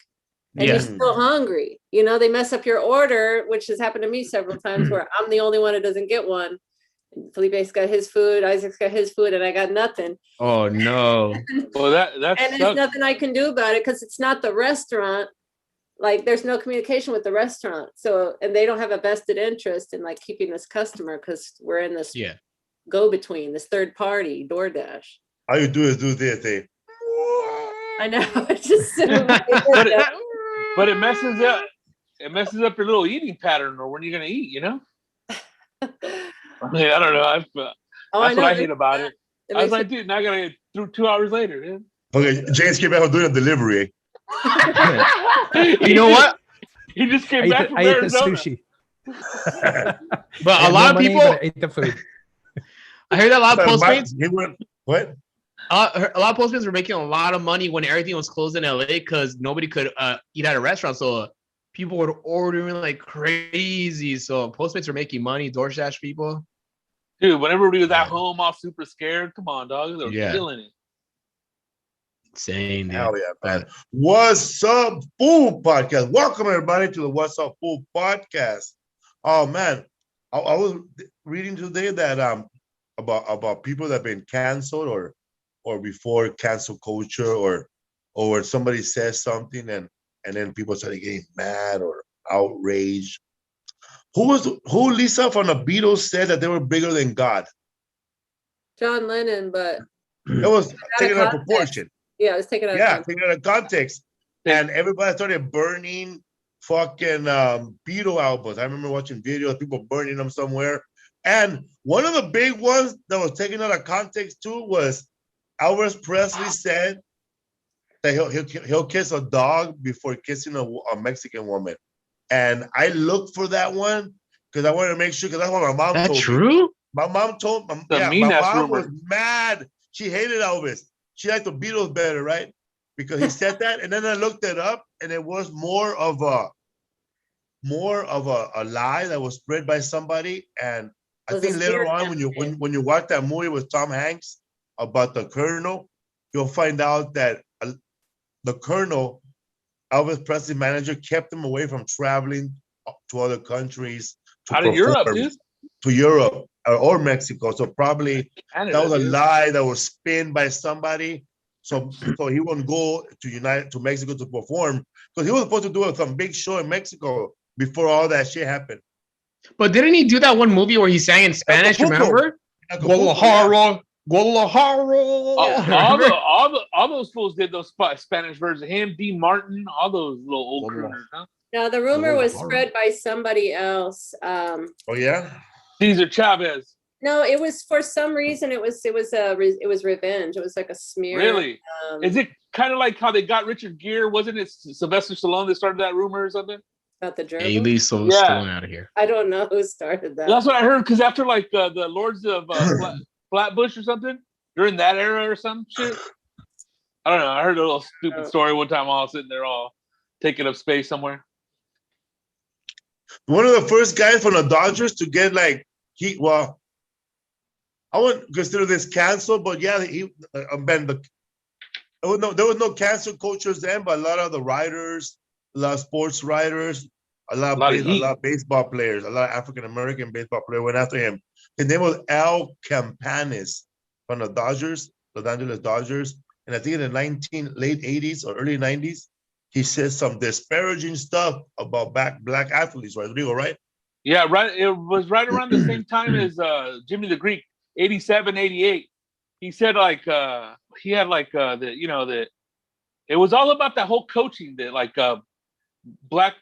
And you're still hungry. You know, they mess up your order, which has happened to me several times where I'm the only one who doesn't get one. Felipe's got his food, Isaac's got his food, and I got nothing. Oh no. Well, that's and there's nothing I can do about it because it's not the restaurant. Like there's no communication with the restaurant. So, and they don't have a vested interest in like keeping this customer because we're in this go-between, this third party, DoorDash. All you do is do this, eh? I know. It's just but it messes up. It messes up your little eating pattern or when you're gonna eat. You know. I mean, I don't know. That's what I hate about it. I was like, dude, now I gotta get through 2 hours later, dude. Okay, James came back from doing a delivery. You know what? He just came back from Arizona. Sushi. But a lot of people ate the food. I heard that a lot of Postmates. What? A lot of Postmates were making a lot of money when everything was closed in LA because nobody could eat at a restaurant. So people were ordering like crazy. So Postmates were making money. DoorDash people. Dude, whenever we was at home, all super scared. Come on, dog. They were killing it. Insane. Hell yeah, man. What's Up Food Podcast. Welcome everybody to the What's Up Food Podcast. Oh man, I was reading today that about people that have been canceled or before cancel culture or somebody says something and then people started getting mad or outraged. Who Lisa from the Beatles said that they were bigger than God? John Lennon, but it was taken out of proportion. Yeah, it was taken out of context. And everybody started burning fucking Beatle albums. I remember watching videos of people burning them somewhere. And one of the big ones that was taken out of context too was Elvis Presley said that he'll kiss a dog before kissing a Mexican woman. And I looked for that one because I wanted to make sure, because that's what my mom told me. That's true? My mom told me. My mom was mad. She hated Elvis. she liked the Beatles better, right? Because he said that, and then I looked it up, and it was more of a lie that was spread by somebody. And I think later on, when you watch that movie with Tom Hanks about the Colonel, you'll find out that the Colonel, Elvis Presley's manager, kept him away from traveling to other countries. Out of Europe, dude. To Europe or Mexico. So probably Canada, that was a dude. lie that was spinned by somebody. So he wouldn't go to Mexico to perform because he was supposed to do some big show in Mexico before all that shit happened. But didn't he do that one movie where he sang in Spanish? Remember? Guadalajara. All those fools did those Spanish versions. Him, Dean Martin, all those little old crooners, huh? No, the rumor was spread by somebody else. Oh yeah, Cesar Chavez. No, it was for some reason. It was revenge. It was like a smear. Really? Is it kind of like how they got Richard Gere? Wasn't it Sylvester Stallone that started that rumor or something? About the gerbil? Hey, leave Stallone out of here. I don't know who started that. That's what I heard. Because after like the Lords of Flatbush or something during that era or some shit. I don't know. I heard a little stupid story one time. I was sitting there all taking up space somewhere. One of the first guys from the Dodgers to get like I wouldn't consider this canceled, but yeah, there was no cancel cultures then, but a lot of the writers, a lot of sports writers, a lot of baseball players, a lot of African American baseball players went after him. His name was Al Campanis from the Dodgers, Los Angeles Dodgers, and I think in the late 80s or early 90s, he said some disparaging stuff about black athletes, right, Rodrigo, right? Yeah, right. It was right around the same time as Jimmy the Greek, 87, 88. He said like he had like it was all about that whole coaching that like black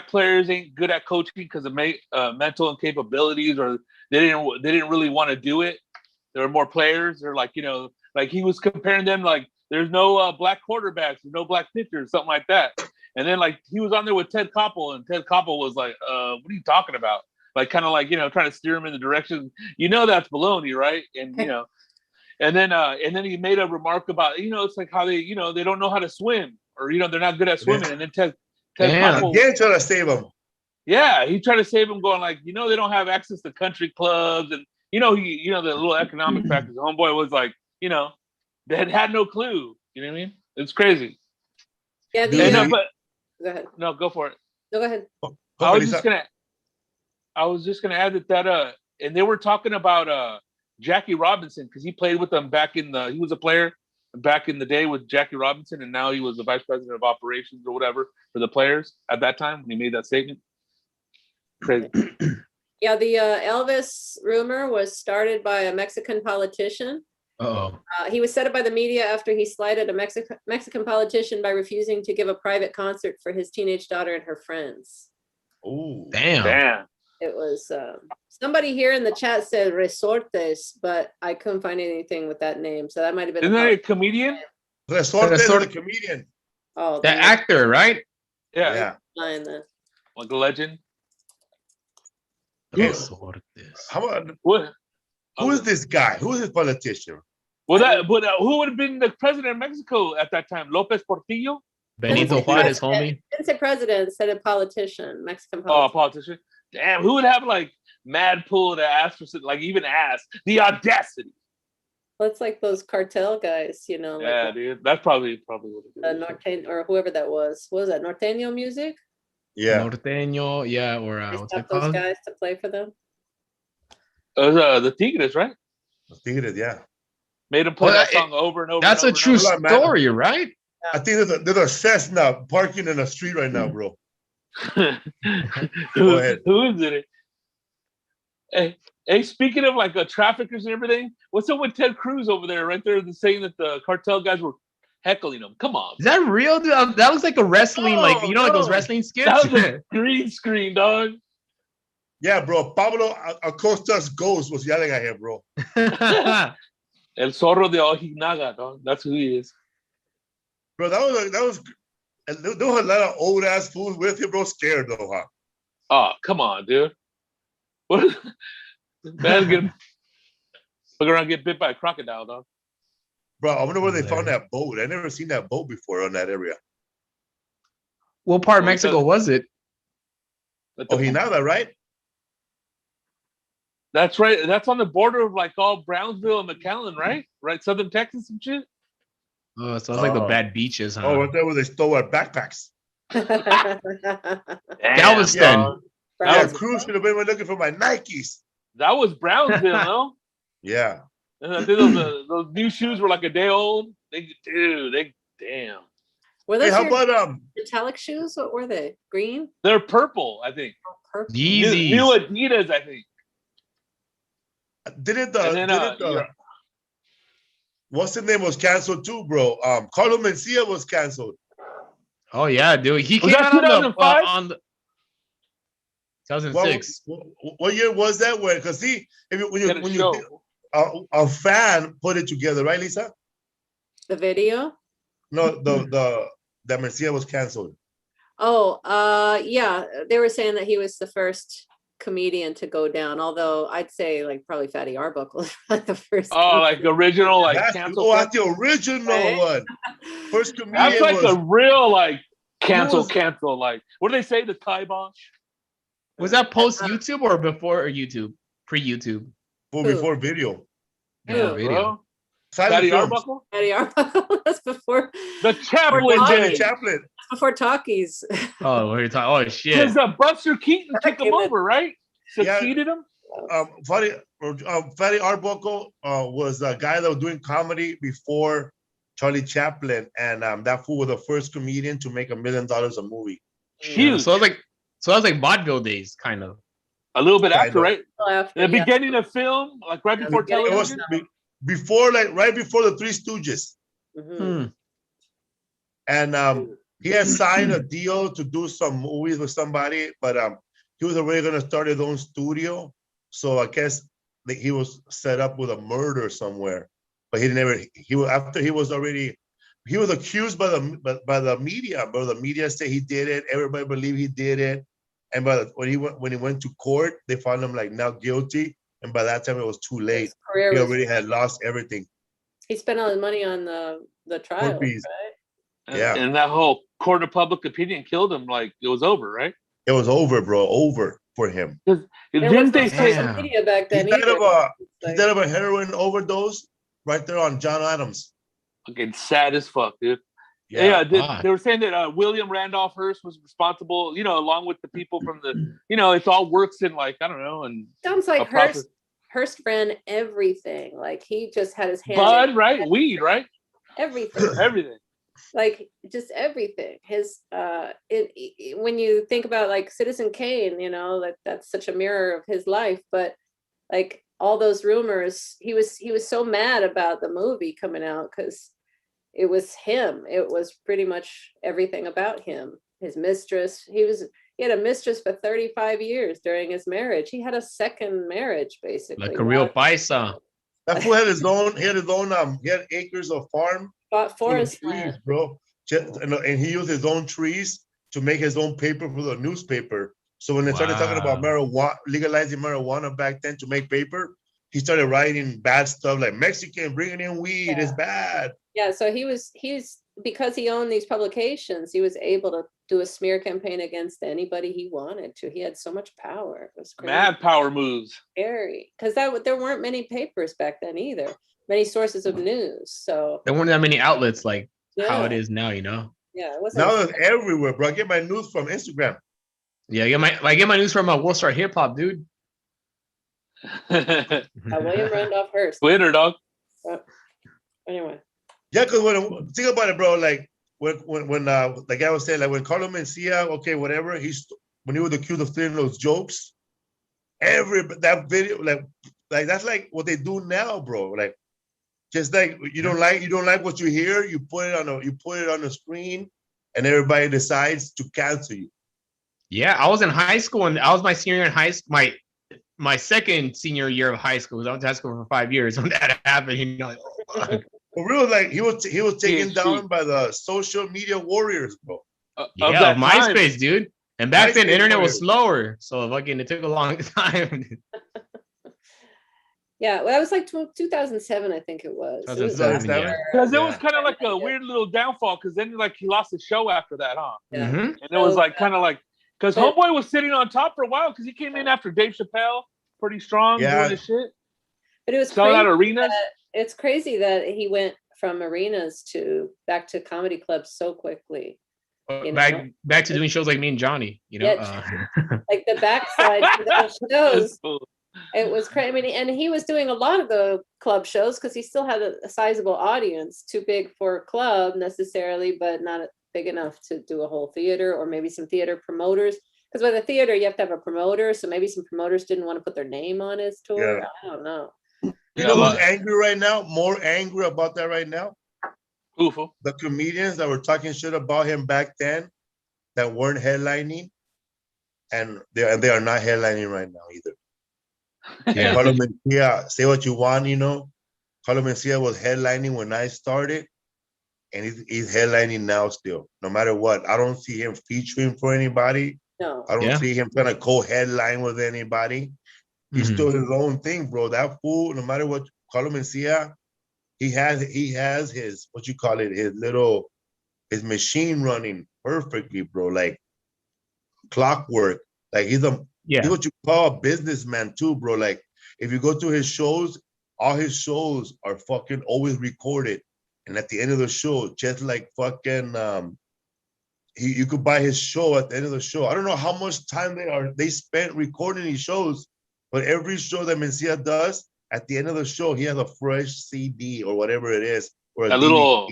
players ain't good at coaching because of mental incapabilities, or they didn't really want to do it. There were more players, or like like he was comparing them like there's no black quarterbacks, there's no black pitchers, something like that. And then like he was on there with Ted Koppel, and Ted Koppel was like, what are you talking about? Like kind of like trying to steer him in the direction, that's baloney, right? And and then he made a remark about it's like how they they don't know how to swim, or they're not good at swimming. And then Ted Koppel, trying to save him. Yeah, he tried to save him, going like, they don't have access to country clubs, and the little economic factors. Homeboy was like, they had no clue. You know what I mean? It's crazy. Yeah, go ahead. No, go for it. No, go ahead. I was just gonna add that and they were talking about Jackie Robinson, because he played with them he was a player back in the day with Jackie Robinson, and now he was the vice president of operations or whatever for the players at that time when he made that statement. Crazy. Yeah, the Elvis rumor was started by a Mexican politician. He was set up by the media after he slighted a Mexican politician by refusing to give a private concert for his teenage daughter and her friends. Oh, damn. It was somebody here in the chat said Resortes, but I couldn't find anything with that name, so that might have been. Isn't that a comedian? Resortes is a comedian. Oh, the actor, right? Yeah. Like a legend. Resortes. Who is this guy? Who is this politician? Well, who would have been the president of Mexico at that time? Lopez Portillo? Benito Juarez, homie. Didn't say president, said a politician, Mexican politician. Oh, a politician. Damn, who would have like mad pull to ask for like even ask the audacity? Well, it's like those cartel guys, Yeah, dude, that's probably what it is. Norteño, or whoever that was. What was that? Norteño music? Yeah. Norteño, yeah, or what's it called? Those guys to play for them. It was the Tigres, right? The Tigres, yeah. Made him play that song over and over. That's a true story, right? I think there's a Cessna parking in the street right now, bro. Go ahead. Who is it? Hey, speaking of like traffickers and everything, what's up with Ted Cruz over there? Right there, saying that the cartel guys were heckling him. Come on. Is that real, dude? That looks like a wrestling, like those wrestling skits. That was a green screen, dog. Yeah, bro. Pablo Acosta's ghost was yelling at him, bro. El Zorro de Ojinaga, dog. That's who he is. Bro, there was a lot of old ass fools with you, bro. Scared though, huh? Oh, come on, dude. What? Man, look around, get bit by a crocodile, dog. Bro, I wonder where they found that boat. I never seen that boat before on that area. What part of Mexico was it? Ojinada, right? That's right. That's on the border of like all Brownsville and McAllen, right? Right, Southern Texas and shit. Oh, so it's like the bad beaches, huh? Oh, right there where they stole our backpacks. Galveston. Yeah, Cruz should have been looking for my Nikes. That was Brownsville, no? Yeah. And I think those new shoes were like a day old. Damn. Were those how about metallic shoes? What were they? Green? They're purple, I think. Purple. Yeezys. New Adidas, I think. What's the name was canceled too, bro? Carlos Mencia was canceled. Oh yeah, dude. He Was came that out 2005? on the 2006. What year was that? Where? Because see, a fan put it together, right, Lisa? The video? No, that Mencia was canceled. Oh, yeah. They were saying that he was the first comedian to go down, although I'd say like probably Fatty Arbuckle was the first. Oh, like original, like cancel. That's the original one. First comedian. That's like a real like cancel. Like what do they say? The kibosh. Was that post YouTube or before YouTube? Pre-YouTube. Before video. Before video. Fatty Arbuckle? Fatty Arbuckle. That's before the Chaplin days. Chaplin. Before talkies. Oh, what are you talking? Oh shit. Because Buster Keaton took him over, right? Succeeded him. Fatty Arbuckle was a guy that was doing comedy before Charlie Chaplin, and that fool was the first comedian to make $1 million a movie. Yeah, so that was like vaudeville days, kind of. A little bit after, right? After, the beginning of film, like right before television. It was right before the Three Stooges. Mm-hmm. And he had signed a deal to do some movies with somebody, but he was already going to start his own studio. So I guess he was set up with a murder somewhere, but he was accused by the media, but the media said he did it. Everybody believed he did it. And when he went to court, they found him like now guilty. And by that time it was too late. He already had lost everything. He spent all his money on the trial, right? Yeah. And that whole court of public opinion killed him. Like it was over, right? It was over, bro. Over for him. Didn't they say social media back then? He died of a heroin overdose right there on John Adams. Okay, sad as fuck, dude. Yeah, they were saying that William Randolph Hearst was responsible, along with the people from the, it all works in like, I don't know. And sounds like Hearst ran everything. Like he just had his hands. Bud, right? Weed, right? Everything. Everything. Like just everything. His when you think about like Citizen Kane, that's such a mirror of his life. But like all those rumors, he was so mad about the movie coming out because it was him. It was pretty much everything about him. His mistress. He had a mistress for 35 years during his marriage. He had a second marriage, basically. Like a real paisa. That fool had his own. He had acres of farm. Bought forest trees, land, bro. And he used his own trees to make his own paper for the newspaper. So when they started talking about marijuana, legalizing marijuana back then to make paper, he started writing bad stuff like Mexican bringing in weed is bad. Yeah, so he's because he owned these publications, he was able to do a smear campaign against anybody he wanted to. He had so much power. It was crazy. Mad power moves. Scary, because there weren't many papers back then either. Many sources of news. So there weren't that many outlets like how it is now, Yeah, it wasn't. Now it's everywhere, bro. I get my news from Instagram. Yeah, I get my news from World Star Hip Hop, dude. William Randolph Hearst. Twitter, dog. Anyway. Yeah, because when think about it, bro, like when like I was saying, like when Carlos Mencia, okay, whatever, when he was accused of stealing those jokes, that video, like that's like what they do now, bro. Like just like you don't like what you hear, you put it on the screen, and everybody decides to cancel you. Yeah, I was in high school, and I was my senior year in high school. My second senior year of high school. I was in high school for 5 years when that happened. Like, oh, for real, like he was taken down by the social media warriors, bro. Yeah, MySpace, dude. And back then, internet was slower, so fucking it took a long time. Yeah, well, that was like 2007, I think it was. It was 2007, yeah. Because it was kind of like a weird little downfall. Because then like he lost the show after that, huh? Yeah. And it was like kind of like because Homeboy was sitting on top for a while because he came in after Dave Chappelle, pretty strong doing his shit. But it was selling out arenas. It's crazy that he went from arenas to back to comedy clubs so quickly. Back to doing shows like me and Johnny, you know. Like the backside to those shows. It was crazy. I mean, and he was doing a lot of the club shows because he still had a sizable audience, too big for a club necessarily, but not big enough to do a whole theater, or maybe some theater promoters. Because with a theater, you have to have a promoter. So maybe some promoters didn't want to put their name on his tour. Yeah. I don't know. You know who's angry right now? More angry about that right now? Who? The comedians that were talking shit about him back then that weren't headlining, and they are not headlining right now either. Yeah. Carlo Mencia, say what you want, you know. Carlo Mencia was headlining when I started, and he's headlining now still, no matter what. I don't see him featuring for anybody. No. I don't see him trying to co-headline with anybody. He's doing his own thing, bro. That fool, no matter what, Carlo Mencia, he has his, what you call it, his machine running perfectly, bro. Like clockwork. Like he's what you call a businessman too, bro. Like if you go to his shows, all his shows are fucking always recorded. And at the end of the show, just like fucking you could buy his show at the end of the show. I don't know how much time they spent recording these shows, but every show that Mencia does, at the end of the show, he has a fresh CD or whatever it is, or a little.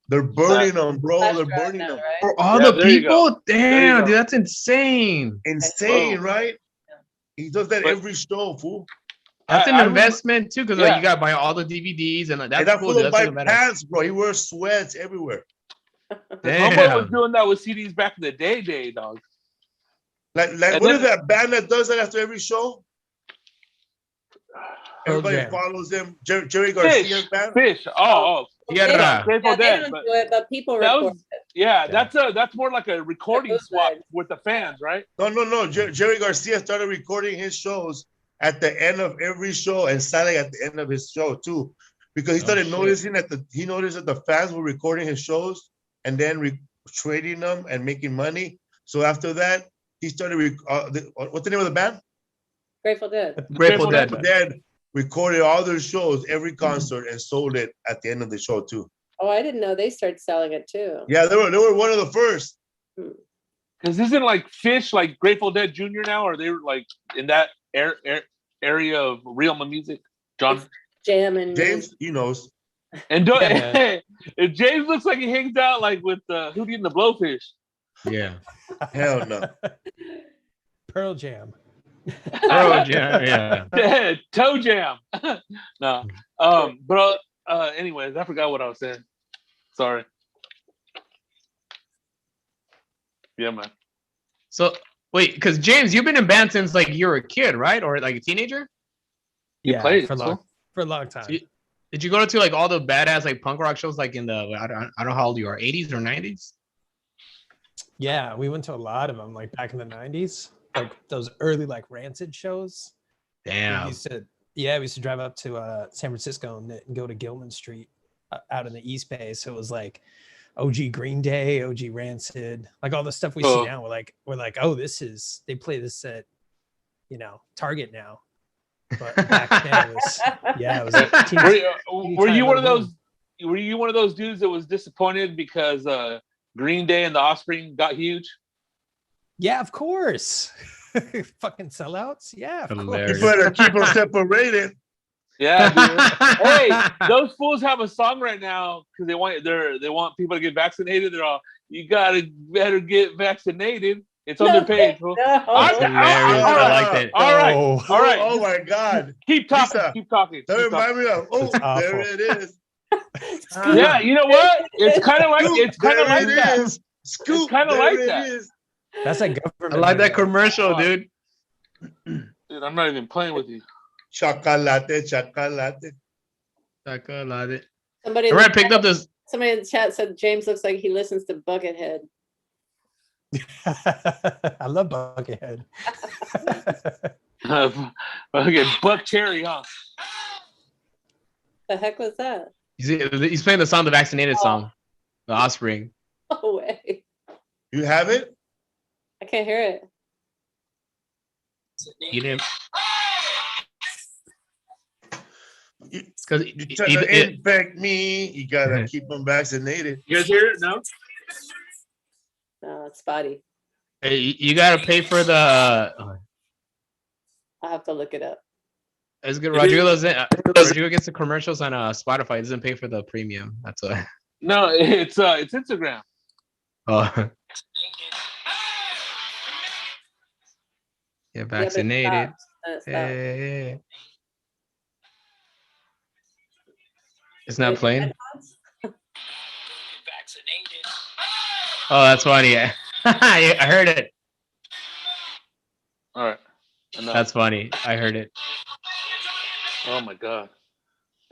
They're burning them, bro. They're burning them. Right? For all the people? Damn, dude, that's insane. Insane, right? He does that every show, fool. That's an investment too, because like you gotta buy all the DVDs and that's that cool. Fool buy pants, bro. He wears sweats everywhere. Homeboy was doing that with CDs back in the day, dog. Like what is that band that does that after every show? Everybody follows him. Jerry Garcia's band. Fish. Yeah, Grateful Dead, but people record it. That's more like a recording swap with the fans, right? No. Jerry Garcia started recording his shows at the end of every show and selling at the end of his show too, because he started noticing that he noticed that the fans were recording his shows and then trading them and making money. So after that, he started. What's the name of the band? Grateful Dead. Grateful Dead. Recorded all their shows, every concert, and sold it at the end of the show too. Oh, I didn't know they started selling it too. Yeah, they were one of the first. Because isn't like Fish like Grateful Dead Jr. now, or they were like in that area of real music? John James, he knows. And James looks like he hangs out like with Hootie and the Blowfish. Yeah. Hell no. Pearl Jam. Oh yeah. Toe Jam. No. But anyways, I forgot what I was saying. Sorry. Yeah, man. So wait, because James, you've been in band since like you were a kid, right? Or like a teenager? You played for a long time. So did you go to like all the badass like punk rock shows like in the I don't know how old you are, 80s or 90s? Yeah, we went to a lot of them like back in the 90s. Like those early like Rancid shows. Damn. We used to drive up to San Francisco and go to Gilman Street out in the East Bay. So it was like OG Green Day, OG Rancid, like all the stuff we see now. We're like, oh, they play this at Target now. But back then it was like were you one of those? Were you one of those dudes that was disappointed because Green Day and the Offspring got huge? Yeah, of course. Fucking sellouts. Yeah, of course. You better keep them separated. Yeah, dude. Hey, those fools have a song right now because they want people to get vaccinated. They're all, you better get vaccinated. It's on their page. No. I like that. All right. Oh my God. Keep talking. That remind me of. There it is. Yeah, you know what? It's kind of like that. Scoop. It's kind of like that. That's like government. I like that commercial, dude. Dude, I'm not even playing with you. Chocolate. Somebody picked up this. Somebody in the chat said James looks like he listens to Buckethead. I love Buckethead. Okay, Buck Cherry, huh? The heck was that? He's playing the song, the vaccinated song, the Offspring. No way. You have it? I can't hear it. You didn't. It's because you try to infect me. You gotta keep them vaccinated. You guys hear it? No. No, it's spotty. Hey, you gotta pay for the. I'll have to look it up. It's good. Rodrigo gets the commercials on Spotify. He doesn't pay for the premium. That's why. No, it's Instagram. Oh. Yeah, vaccinated. Hey. It's not playing. Oh, that's funny. I heard it. All right. That's funny. I heard it. Oh my god.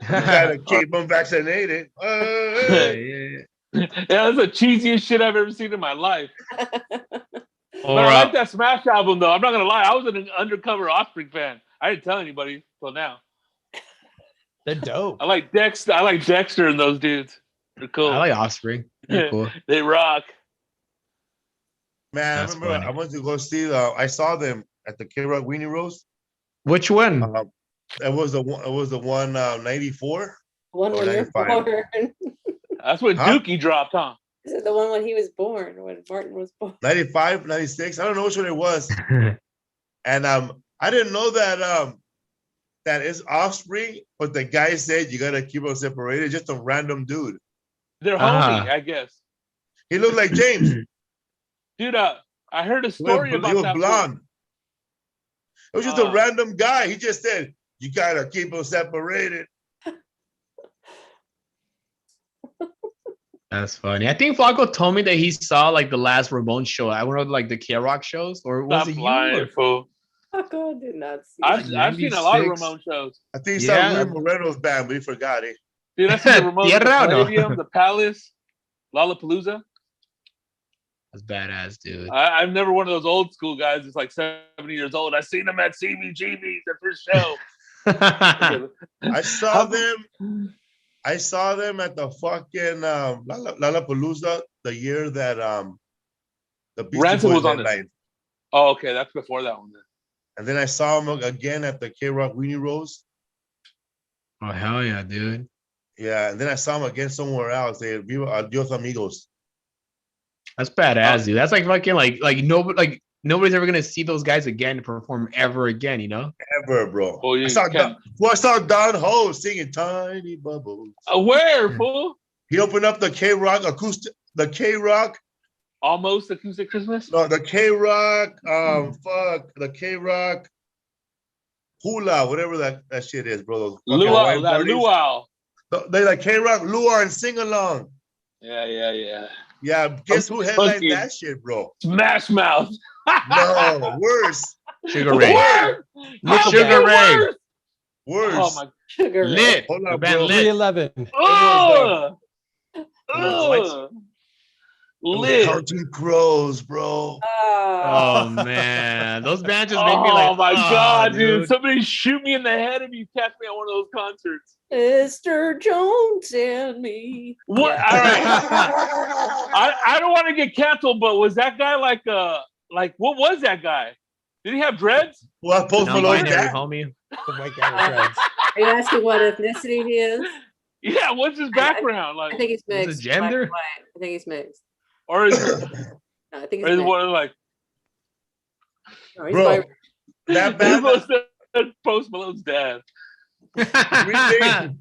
You gotta keep them vaccinated. Yeah, that's the cheesiest shit I've ever seen in my life. Or, but I like that Smash album though. I'm not gonna lie. I was an undercover Offspring fan. I didn't tell anybody till now. They're dope. I like Dexter and those dudes. They're cool. I like Offspring. They're cool. They rock. Man, I remember I went to go see. I saw them at the K-Rock Weenie Roast. Which one? It was the one. It was the one 94. One when you're born. That's when Dookie dropped, huh? Is it the one when he was born? When Martin was born? 95, 96. I don't know which one it was. And I didn't know that that is Offspring, but the guy said you gotta keep them separated. Just a random dude. They're homie, I guess. He looked like James. Dude, I heard a story about that. He was blonde. It was just a random guy. He just said, you gotta keep them separated. That's funny. I think Flaco told me that he saw like the last Ramon show. I went to like the K-Rock shows, or was it you? Flaco did not see. I've seen a lot of Ramon shows. I think he saw Luis Moreno's band, but he forgot it. Dude, I seen the Ramon, the Palladium, the Palace, Lollapalooza. That's badass, dude. I'm never one of those old school guys. It's like 70 years old. I seen them at CBGB's, the first show. I saw them at the fucking Lollapalooza the year that the Beastie Boys was on it. Oh, okay, that's before that one then. And then I saw them again at the K-Rock Weenie Roast. Oh hell yeah, dude. Yeah, and then I saw them again somewhere else. They Viva Adios Amigos. That's badass, dude. That's like fucking nobody's ever gonna see those guys again perform ever again, you know? Ever, bro. Oh, yeah, I saw Don Ho singing Tiny Bubbles. Where, fool? He opened up the K-Rock acoustic, the K-Rock. Almost Acoustic Christmas? No, the K-Rock, the K-Rock Hula, whatever that shit is, bro. Luau. They like K-Rock, Luau, and Sing Along. Yeah. Yeah, guess who headlined that shit, bro? Smash Mouth. No, worse. Sugar Ray. Sugar Ray. Worse. Oh my Sugar Lit. Hold on, bro. 311. Lit. Counting Crows, bro. Oh man, those bands just make me like. Oh my god, dude! Somebody shoot me in the head if you catch me at one of those concerts. Mr. Jones and me. What? Yeah. All right. I don't want to get canceled, but was that guy like what was that guy? Did he have dreads? Well, Post Malone, homie. The white guy with dreads. Are you asking what ethnicity he is? Yeah, what's his background? I think he's mixed. Is it gender? I think he's mixed. Or is it? No, I think he's one like. No, he's bro, that band. Post Malone's dad. Green Day,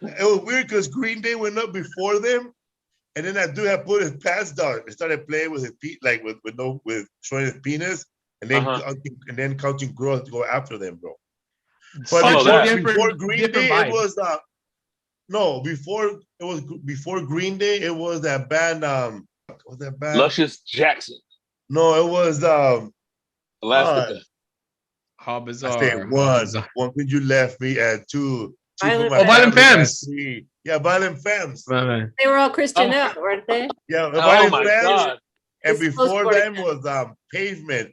it was weird because Green Day went up before them, and then that dude had put his pants down and started playing with his with showing his penis, and then counting girls to go after them, bro. But before Green Day, it was before Green Day, it was that band. What was that band? Luscious Jackson. No, it was Elastica. How bizarre. I said one when you left me at two. Violent Femmes. Yeah, Violent Femmes. They were all Christian out, weren't they? Yeah, Violent my Femmes. God. And It's before them was Pavement.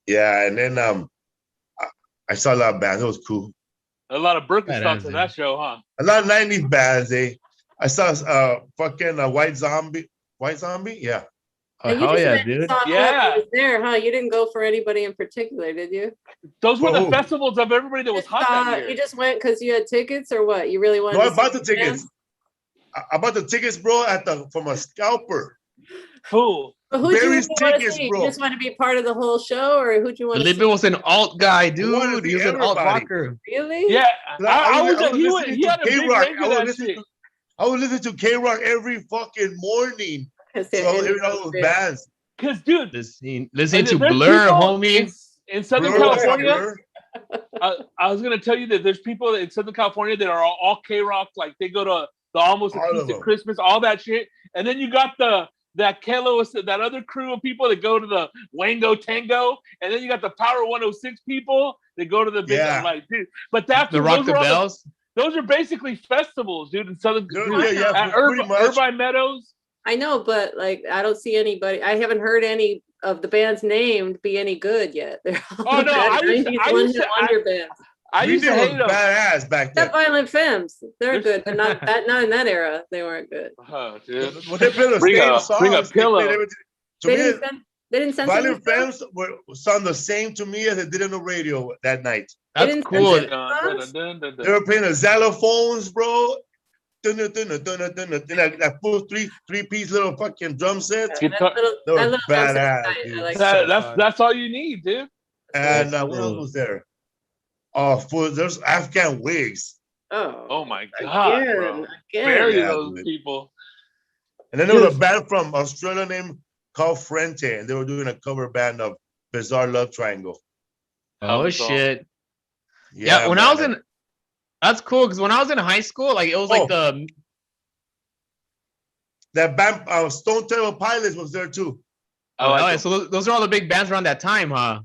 Yeah, and then I saw a lot of bands. It was cool. A lot of Birkenstocks in that show, huh? A lot of 90s bands, eh? I saw fucking White Zombie. White Zombie? Yeah. Oh, hell yeah, dude. Yeah. Was there, huh? You didn't go for anybody in particular, did you? Those were the festivals of everybody that was hot that year. You just went because you had tickets or what? You really wanted to I bought the tickets. I bought the tickets, bro, from a scalper. Fool. But who'd you really want to see? Bro. You just want to be part of the whole show, or who'd you want to see? Felipe was an alt guy, dude. He was an alt rocker. Really? Yeah. I was he had a big range of that shit. I would listen to K-Rock every fucking morning. So every all those bands. Because, dude, listen to Blur, homie. In Southern California, I was gonna tell you that there's people in Southern California that are all K-Rock, like they go to the Almost a Piece of Christmas, all that shit, and then you got that other crew of people that go to the Wango Tango, and then you got the Power 106 people that go to the big like, dude. But that's the Rock the Bells. Those are basically festivals, dude, in Southern at Irvine Meadows. I know, but like I don't see anybody. I haven't heard any of the bands named be any good yet. They're all I used to hate them. Badass back then. Violent Femmes, they're good, but not in that era. They weren't good. Oh, dude. Well, they play the same songs. Bring a pillow. They didn't censor Violent Femmes sound the same to me as it did on the radio that night. That's cool. They were playing the xylophones, bro. That full three-piece little fucking drum sets. They were badass. That's all you need, dude. And what else was there? Oh, there's Afghan wigs. Oh my god, bro! Bury those people. And then there was a band from Australia named called Frente, and they were doing a cover band of Bizarre Love Triangle. Oh shit! Yeah, when I was in. That's cool because when I was in high school, like it was like that band Stone Temple Pilots was there too. Oh, so those are all the big bands around that time, huh?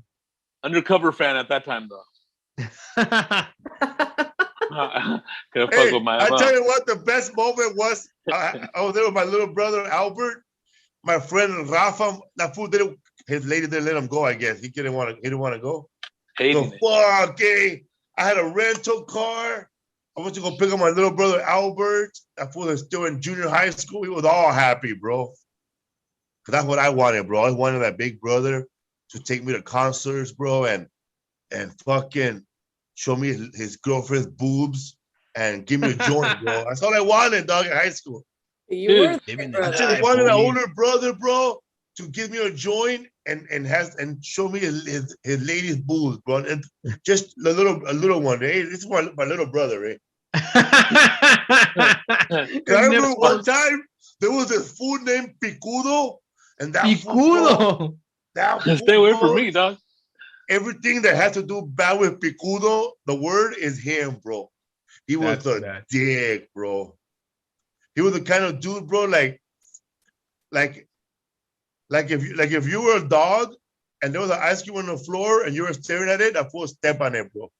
Undercover fan at that time, though. I tell you what, the best moment was I was there with my little brother Albert, my friend Rafa. That fool didn't. His lady didn't let him go. I guess he didn't want to go. I had a rental car. I went to go pick up my little brother Albert. That fool is still in junior high school. He was all happy, bro. Cause that's what I wanted, bro. I wanted that big brother to take me to concerts, bro, and fucking show me his girlfriend's boobs and give me a joint, bro. That's all I wanted, dog, in high school. I just wanted an older brother, bro, to give me a joint and show me his lady's boobs, bro, and just a little one. Hey, this is my little brother, eh? I remember one time there was this fool named Picudo, and that Picudo. Stay away from me, dog. Everything that has to do bad with Picudo, the word is him, bro. He was a dick, bro. He was the kind of dude, bro, like if you were a dog and there was an ice cube on the floor and you were staring at it, I would step on it, bro.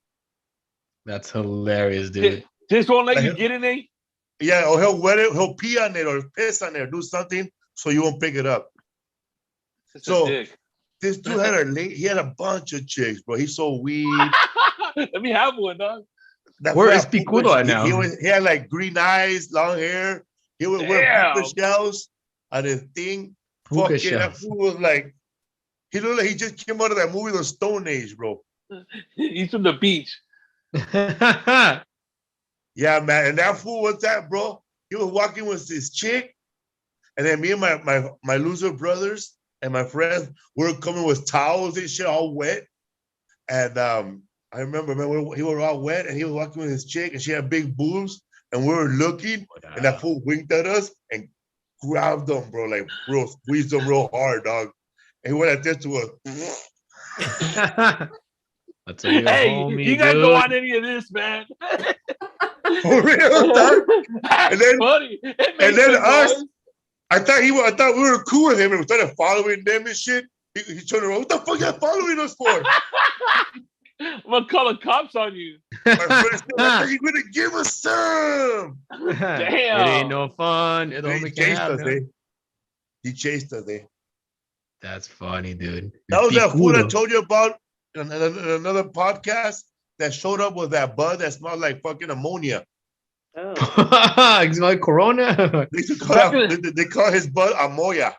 That's hilarious, dude. Just won't let you get in it? Yeah, or he'll wet it, he'll pee on it or piss on it or do something so you won't pick it up. So this dude had a bunch of chicks, bro. He's so weird. Let me have one, dog. Where is Picudo at now? He had like green eyes, long hair. He would wear puka shells on his thing. Fucking that fool was like, he looked like he just came out of that movie, The Stone Age, bro. He's from the beach. Yeah, man. And that fool was that, bro. He was walking with this chick, and then me and my loser brothers and my friends were coming with towels and shit, all wet. And I remember, man, he was all wet, and he was walking with his chick, and she had big boobs, and we were looking, and that fool winked at us and grabbed them, bro, like, bro, squeezed them real hard, dog. And he went at this to us. Hey, you gotta go on any of this, man. For real, dog. And then, funny. And then us, I thought we were cool with him, and we started following them and shit. He turned around, what the fuck are you following us for? I'm gonna call the cops on you. My friend said, I thought you were gonna give us some. Damn. It ain't no fun. It only chased us, eh? He chased us, eh? That's funny, dude. That was that fool I told you about in another podcast that showed up with that bud that smelled like fucking ammonia. Oh. It's like Corona. They call his bud ammonia.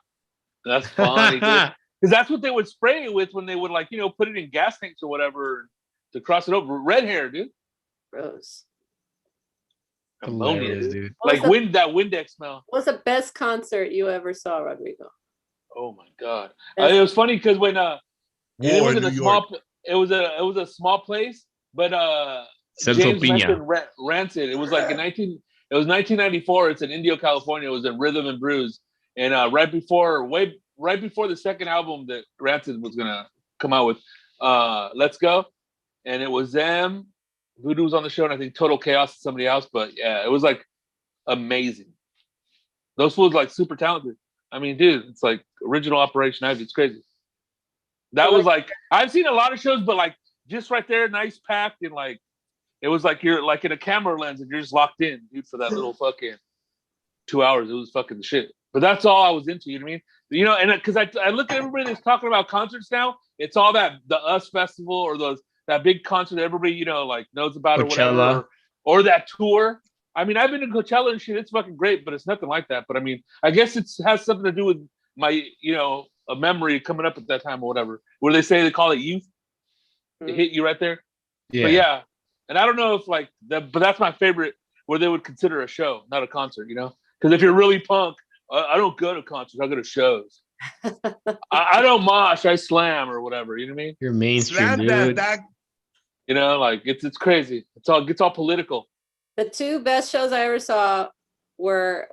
That's funny, dude. Because that's what they would spray it with when they would like, put it in gas tanks or whatever to cross it over. Red hair, dude. Gross. Ammonia, dude. Like that Windex smell. What's the best concert you ever saw, Rodrigo? Oh my God. It was funny because when it was in a small it was a small place, but James mentioned Rancid. It was like it was 1994. It's in Indio, California. It was in Rhythm and Blues. And right before the second album that Rancid was gonna come out with, Let's Go. And it was them. Voodoo was on the show, and I think Total Chaos and somebody else. But yeah, it was like amazing. Those fools like super talented. I mean, dude, it's like original Operation Ivy. It's crazy. That was like I've seen a lot of shows, but like just right there, nice packed, and like it was like you're like in a camera lens and you're just locked in, dude, for that little fucking 2 hours. It was fucking the shit. But that's all I was into. You know what I mean? And because I look at everybody that's talking about concerts now, it's all that the US Festival or that big concert that everybody like knows about or whatever, or that tour. I mean, I've been to Coachella and shit. It's fucking great, but it's nothing like that. But I mean, I guess it has something to do with my a memory coming up at that time or whatever. Where they call it youth. It hit you right there. Yeah. But yeah, and I don't know if like that, but that's my favorite. Where they would consider a show, not a concert. Because if you're really punk, I don't go to concerts. I go to shows. I don't mosh. I slam or whatever. You know what I mean? You're mainstream, dude. Like it's crazy. It gets all political. The two best shows I ever saw were,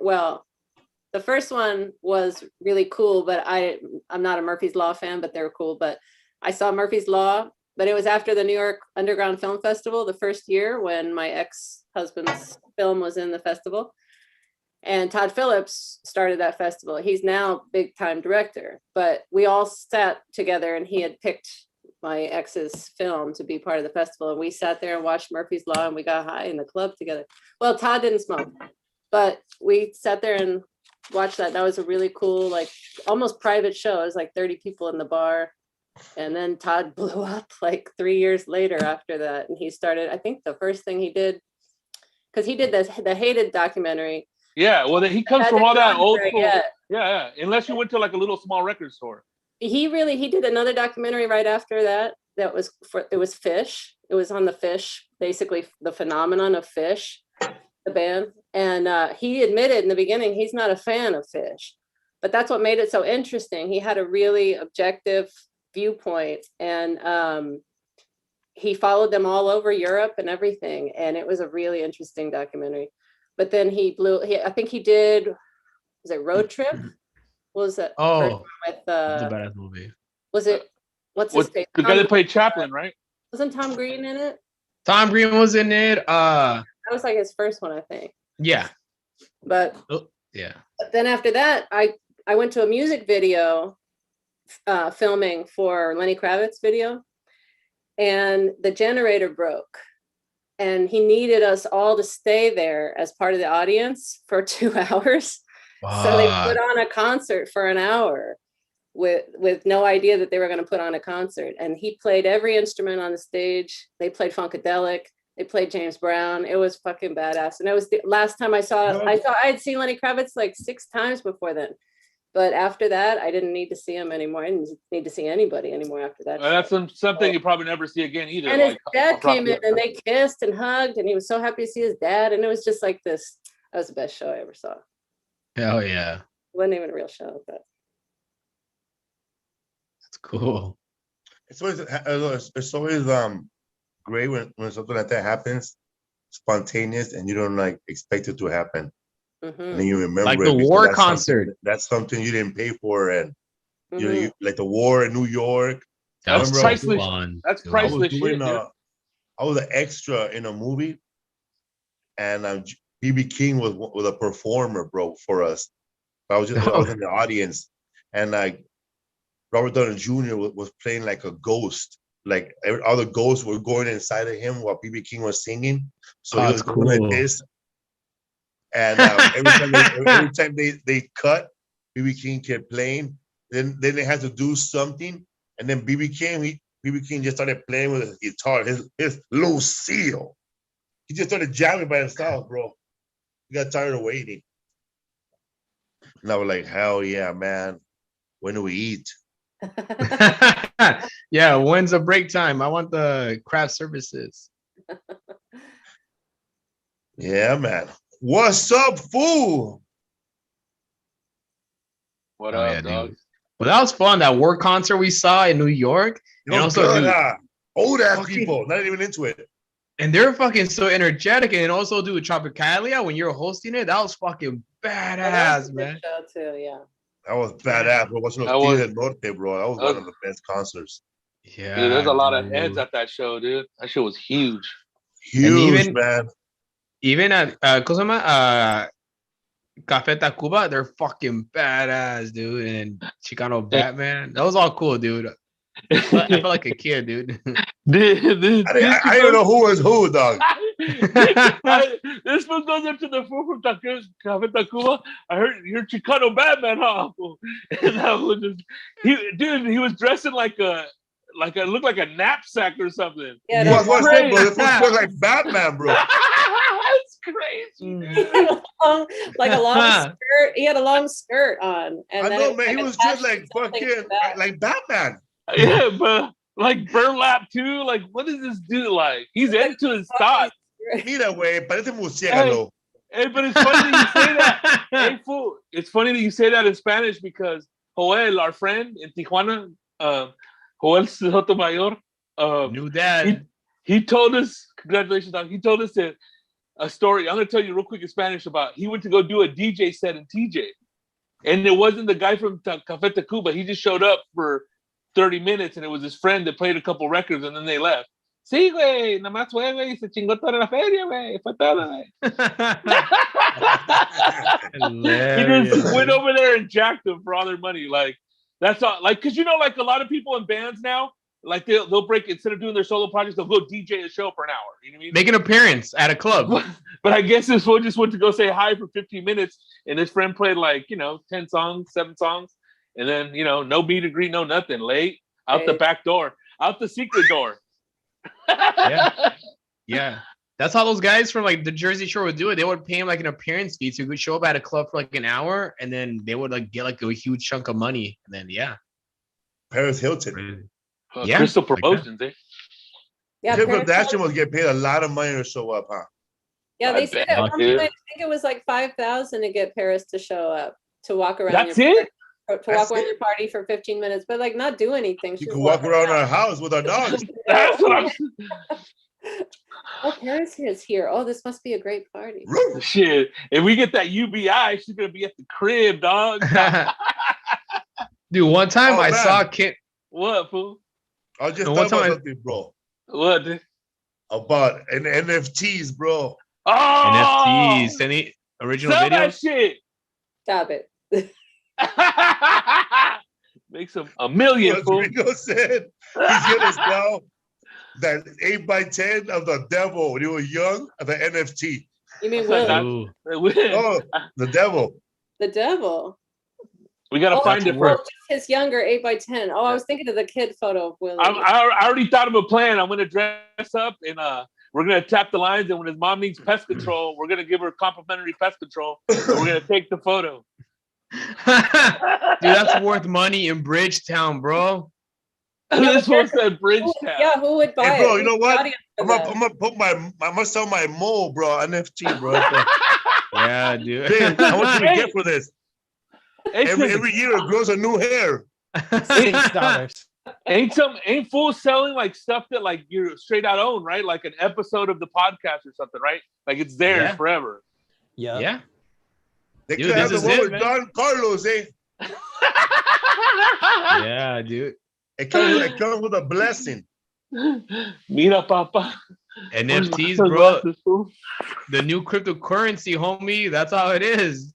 the first one was really cool, but I'm not a Murphy's Law fan, but they were cool. But I saw Murphy's Law, but it was after the New York Underground Film Festival, the first year when my ex-husband's film was in the festival. And Todd Phillips started that festival. He's now big time director, but we all sat together and he had picked my ex's film to be part of the festival. And we sat there and watched Murphy's Law and we got high in the club together. Well, Todd didn't smoke, but we sat there and watched that. That was a really cool, like almost private show. It was like 30 people in the bar. And then Todd blew up like 3 years later after that. And he started, I think the first thing he did, because he did the Hated documentary. Yeah, well, he comes from all that old school. Yeah. Unless you went to like a little small record store. He did another documentary right after that. It was Fish. It was on the Fish, basically the phenomenon of Fish, the band. And he admitted in the beginning he's not a fan of Fish, but that's what made it so interesting. He had a really objective viewpoint, and he followed them all over Europe and everything. And it was a really interesting documentary. But then I think he did, was it Road Trip? What was that? Oh, with, it's a badass movie. Was it, what's his face? The guy that played Chaplin, right? Wasn't Tom Green in it? Tom Green was in it. That was like his first one, I think. Yeah. But yeah. But then after that, I went to a music video filming for Lenny Kravitz's video, and the generator broke. And he needed us all to stay there as part of the audience for 2 hours. So they put on a concert for an hour with no idea that they were going to put on a concert. And he played every instrument on the stage. They played Funkadelic. They played James Brown. It was fucking badass. And it was the last time I had seen Lenny Kravitz like 6 times before then. But after that, I didn't need to see him anymore. I didn't need to see anybody anymore after that. That's something you probably never see again either. And his dad came in and they kissed and hugged, and he was so happy to see his dad. And it was just like this. That was the best show I ever saw. Hell yeah. It wasn't even a real show, but that's cool. It's always great when something like that happens, spontaneous, and you don't like expect it to happen. Mm-hmm. And then you remember like the war concert. That's something you didn't pay for, and you like the war in New York. That's priceless. That's priceless shit. I was an extra in a movie, and BB King was a performer, bro, for us. I was in the audience, and like Robert Downey Jr. was playing like a ghost. Like all the ghosts were going inside of him while BB King was singing. So he was cool. Like this. And every time they cut, BB King kept playing. Then they had to do something, and then BB King BB King just started playing with his guitar, his Lucille. He just started jamming by himself, bro. He got tired of waiting. And I was like, hell yeah, man. When do we eat? Yeah, when's the break time? I want the craft services. Yeah, man. What's up, fool? What up, dog? Dude. Well, that was fun. That work concert we saw in New York. It was also, good, dude, old ass people, not even into it. And they're fucking so energetic. And also, dude, Tropicalia, when you're hosting it, that was fucking badass, man. Show too, yeah. That was badass, bro. What's Norte, bro? That was one of the best concerts. Yeah, dude, there's a lot of heads at that show, dude. That show was huge. Huge, man. Even at Café Tacuba, they're fucking badass, dude. And Chicano Batman, that was all cool, dude. I felt like a kid, dude. I don't know who was who, dog. This one goes up to the fool from Café Tacuba. I heard you're Chicano Batman, huh? And that was just he was dressing like a looked like a knapsack or something. Yeah, what's that, bro? This was like Batman, bro. That's crazy. Like a long skirt. He had a long skirt on. And I know, man. He was just like fucking like Batman. Yeah, but like burlap too. Like, what does this do? Like, he's into his thoughts. Mira, güey, parece murciélago. Hey, but it's funny that you say that. Hey, fool. It's funny that you say that in Spanish because Joel, our friend in Tijuana, Joel Sotomayor, new dad. He told us, congratulations, Doc. He told us that a story. I'm gonna tell you real quick in Spanish about. He went to go do a DJ set in TJ, and it wasn't the guy from Café Tacuba. He just showed up for 30 minutes, and it was his friend that played a couple records, and then they left. Sí, güey, nada más fue, güey, se chingó toda la feria, güey, fue todo, güey. He just went over there and jacked them for all their money. Like, that's all, like, because you know, like a lot of people in bands now, like they'll break, instead of doing their solo projects, they'll go DJ a show for an hour. You know what I mean? Make an appearance at a club. But I guess this fool just went to go say hi for 15 minutes, and his friend played like, 10 songs, 7 songs. And then, no meet and greet, no nothing. Late, out the back door, out the secret door. Yeah. That's how those guys from like the Jersey Shore would do it. They would pay him like an appearance fee to show up at a club for like an hour, and then they would like get like a huge chunk of money. And then Paris Hilton. Crystal Promotions, eh? Yeah, Kim Kardashian was getting paid a lot of money to show up, huh? Yeah, they said at one point, I think it was like $5,000 to get Paris to show up to walk around. That's it. Walk around your party for 15 minutes, but like not do anything. You can walk around our house with our dogs. That's what I'm Oh, Paris is here. Oh, this must be a great party. Shit. If we get that UBI, she's gonna be at the crib, dog. Dude, one time I saw Kit. What, fool? I was just talking about something, bro. What? Dude? About an NFTs, bro. Oh, NFTs. Any original videos? That shit. Stop it. Makes him $1 million. Rico said he's gonna sell that 8x10 of the devil when he was young of the NFT. You mean Will? Oh, the devil. The devil. We gotta find it for his younger 8x10. Oh, I was thinking of the kid photo of Willie. I already thought of a plan. I'm gonna dress up and we're gonna tap the lines, and when his mom needs pest control, we're gonna give her complimentary pest control. And we're gonna take the photo. Dude, that's worth money in Bridgetown, bro. This one said Bridgetown. Yeah, who would buy bro, it? you know what? I'm gonna sell my mole, bro. NFT, bro. Yeah, dude. Dude, how much do we get for this? Every year it grows a new hair. $6. Ain't fools selling like stuff that like you're straight out own, right? Like an episode of the podcast or something, right? Like it's theirs forever. Yeah. They could have the one with Don Carlos, eh? Yeah, dude. It comes with a blessing. Mira, papa. NFTs, bro. The new cryptocurrency, homie. That's how it is.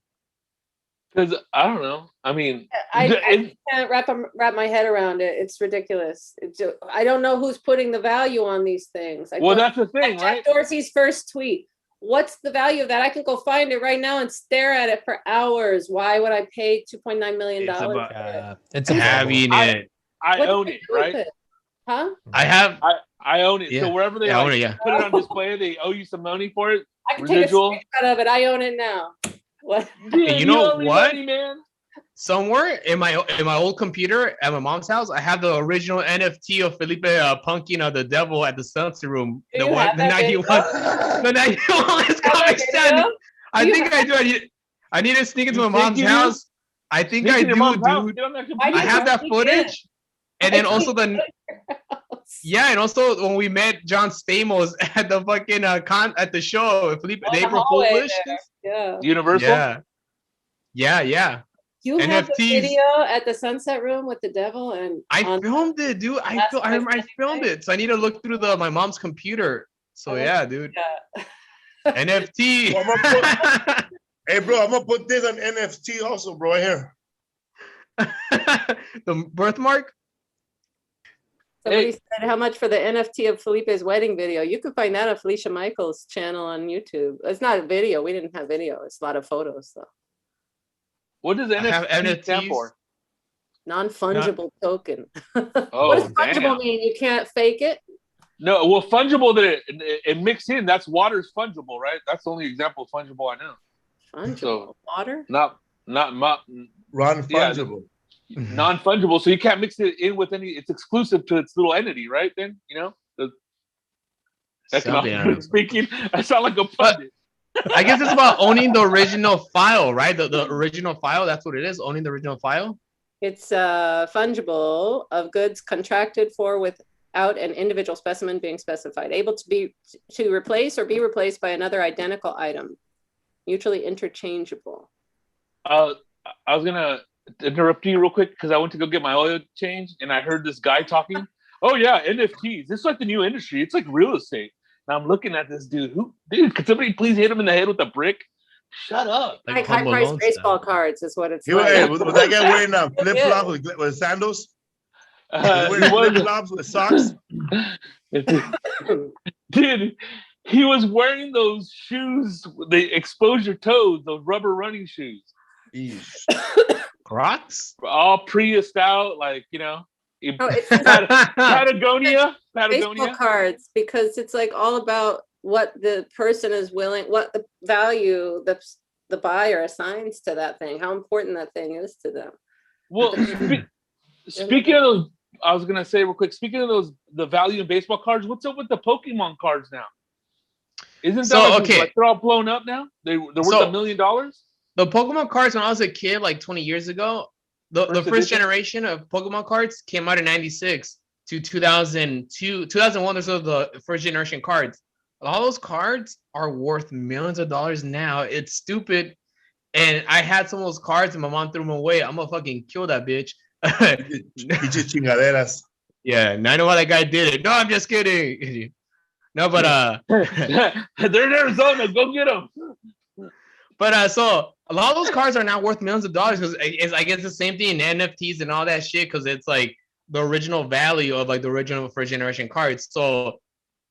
Because I don't know. I mean, I can't wrap my head around it. It's ridiculous. I don't know who's putting the value on these things. That's the thing, right? Jack Dorsey's first tweet. What's the value of that? I can go find it right now and stare at it for hours. Why would I pay $2.9 million? It's having it. I own it, right? Huh? I own it. Yeah. So wherever they own it, put it on display, they owe you some money for it. I can Residual. take a screenshot of it. I own it now. What? Dude, And you know owe me what? money, man. Somewhere in my old computer at my mom's house, I have the original NFT of Felipe punking the devil at the Sunset Room. Do The you have that night he video? won. The night he won his comic stand. I think I do. I need to sneak into my mom's house. I think I do, dude. I have that footage. And then also and also when we met John Stamos at the fucking at the show, Felipe, the April Foolish. Yeah. Universal. Yeah. You NFTs. have the video at the Sunset Room with the devil, and I filmed it, dude. I filmed it, so I need to look through my mom's computer. So yeah, dude. Yeah. NFT. Hey, bro, I'm gonna put this on NFT also, bro. Right here. The birthmark. Somebody said how much for the NFT of Felipe's wedding video. You can find that on Felicia Michaels' channel on YouTube. It's not a video. We didn't have video. It's a lot of photos, though. What does NFT stand for? Non-fungible token. Oh, what does fungible mean? You can't fake it? No, well, fungible that it mixed in. That's water's fungible, right? That's the only example of fungible I know. Fungible water? Not non-fungible. Yeah, non-fungible. So you can't mix it in with any. It's exclusive to its little entity, right? Then economically speaking, I sound like a pundit. I guess it's about owning the original file, right? The original file. That's what it is. Owning the original file. It's fungible of goods contracted for without an individual specimen being specified, able to replace or be replaced by another identical item, mutually interchangeable. I was gonna interrupt you real quick because I went to go get my oil change and I heard this guy talking. Oh yeah, NFTs. This is like the new industry. It's like real estate. And I'm looking at this dude. Could somebody please hit him in the head with a brick? Shut up. Like high-priced baseball cards is what it's like. Hey, was that guy wearing flip-flops with sandals? Wearing flip-flops with socks? Dude, he was wearing those shoes, the exposure toes, those rubber running shoes. Crocs? All Prius out, like, Patagonia. Baseball cards, because it's like all about what the person is willing, what the value the buyer assigns to that thing, how important that thing is to them. Well, speaking of those, I was gonna say real quick. Speaking of those, the value in baseball cards. What's up with the Pokemon cards now? Isn't that like they're all blown up now? They're worth $1 million. The Pokemon cards when I was a kid, like 20 years ago, the first generation of Pokemon cards came out in 96 to 2002, 2001. Those are the first generation cards. All those cards are worth millions of dollars now. It's stupid. And I had some of those cards and my mom threw them away. I'm gonna fucking kill that bitch. Yeah, and I know why that guy did it. No, I'm just kidding. No, but they're in Arizona. Go get them. But so a lot of those cards are now worth millions of dollars because I guess the same thing in NFTs and all that shit because it's like the original value of like the original first generation cards. So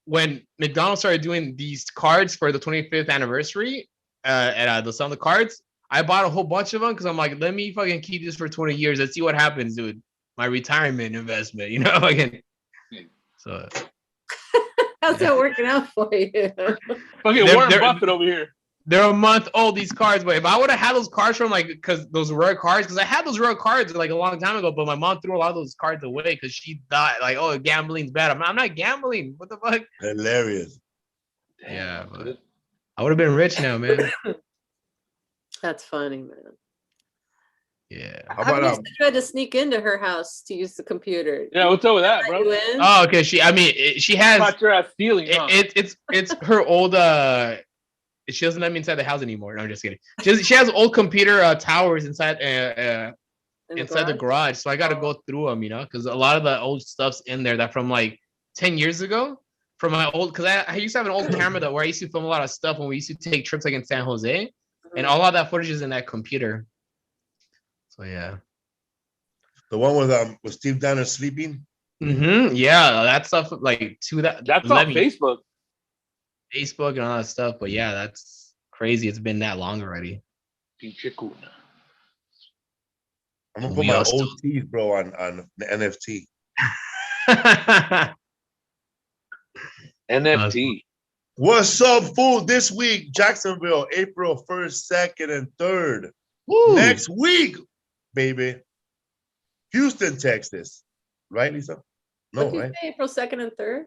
when McDonald's started doing these cards for the 25th anniversary at the some of the cards, I bought a whole bunch of them because I'm like, let me fucking keep this for 20 years. Let's see what happens, dude. My retirement investment, again. So how's that working out for you? Fucking Warren Buffett over here. They're a month old, these cards, but if I would have had those cards from because those rare cards, because I had those rare cards like a long time ago, but my mom threw a lot of those cards away because she thought like, oh, gambling's bad. I'm not gambling. What the fuck? Hilarious. Yeah, but I would have been rich now, man. That's funny, man. Yeah. I tried to sneak into her house to use the computer. Yeah, what's up with that, bro? Oh, okay. She has. Not your ass stealing. It's her old. She doesn't let me inside the house anymore. No, I'm just kidding. She has old computer towers inside the garage. So I got to go through them, because a lot of the old stuff's in there that from like 10 years ago. From my old, because I used to have an old camera where I used to film a lot of stuff when we used to take trips like in San Jose, and all of that footage is in that computer. So yeah. The one with Steve Danner sleeping. Mm-hmm. Yeah, that stuff that's on Facebook. Facebook and all that stuff, but yeah, that's crazy. It's been that long already. I'm gonna put my old teeth, bro, on the NFT. NFT. What's up, fool? This week, Jacksonville, April 1st, 2nd, and 3rd. Woo. Next week, baby, Houston, Texas. Right, Lisa? No, What did you right? say, April 2nd and 3rd?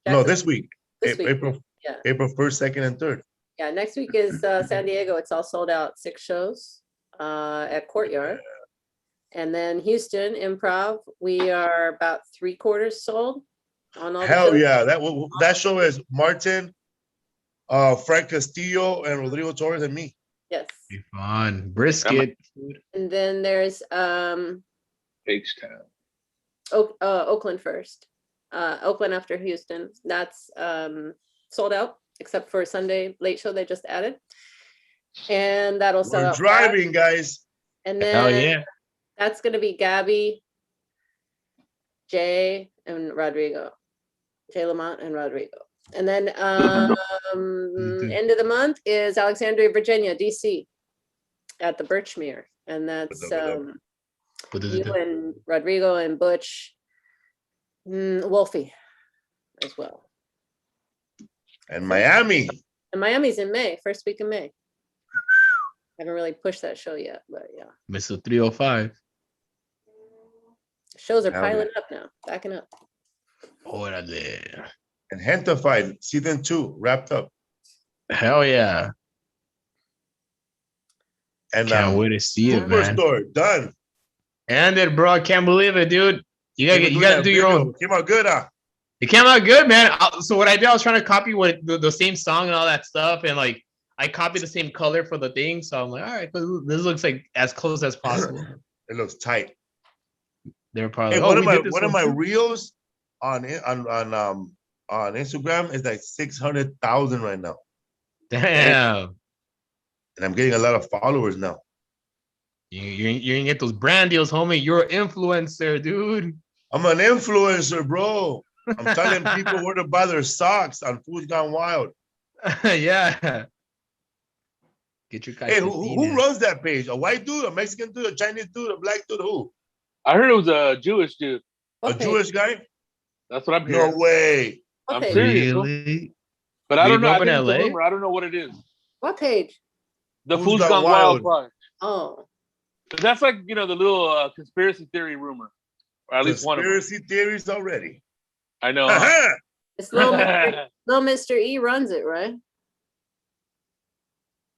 No, this week. This week. April Yeah. April 1st, 2nd, and 3rd. Yeah, next week is San Diego. It's all sold out, 6 shows at Courtyard. And then Houston Improv, we are about 3/4 sold on all Hell the shows. yeah. That show is Martin, Frank Castillo, and Rodrigo Torres and me. Yes. Be fun. Brisket. And then there's H-Town. Oakland first. Oakland after Houston. That's sold out, except for Sunday late show they just added. And that'll sell We're out driving, guys. And then Hell yeah. that's gonna be Gabby, Jay, and Rodrigo. Jay Lamont and Rodrigo. And then end of the month is Alexandria, Virginia, DC at the Birchmere. And that's you and Rodrigo and Butch, Wolfie as well. And Miami. And Miami's in May, first week of May. Haven't really pushed that show yet, but yeah. Mr. 305. Shows are Hell piling up now, backing up. Órale. And Gentefied, season 2, wrapped up. Hell yeah. And Can't wait to see it, man. Superstore, done. And it, bro. I can't believe it, dude. You gotta do your own. Came out good, huh? It came out good, man. So what I did, I was trying to copy what the same song and all that stuff, and like I copied the same color for the thing. So I'm like, all right, this looks like as close as possible. It looks tight. They're probably Hey, one of my reels on Instagram is like 600,000 right now. Damn. And I'm getting a lot of followers now. You're gonna get those brand deals, homie. You're an influencer, dude. I'm an influencer, bro. I'm telling people where to buy their socks on Food's Gone Wild. Yeah. Get your Hey, who runs that page? A white dude, a Mexican dude, a Chinese dude, a black dude? Who? I heard it was a Jewish dude. Jewish guy? That's what I'm hearing. No way. I'm serious. Really? But I don't know. I in think it's LA? a rumor. I don't know what it is. What page? The Food's Gone Wild part. Oh. That's like, the little conspiracy theory rumor. Or at least one of them. Conspiracy theories already. I know. It's little Mr. E runs it, right?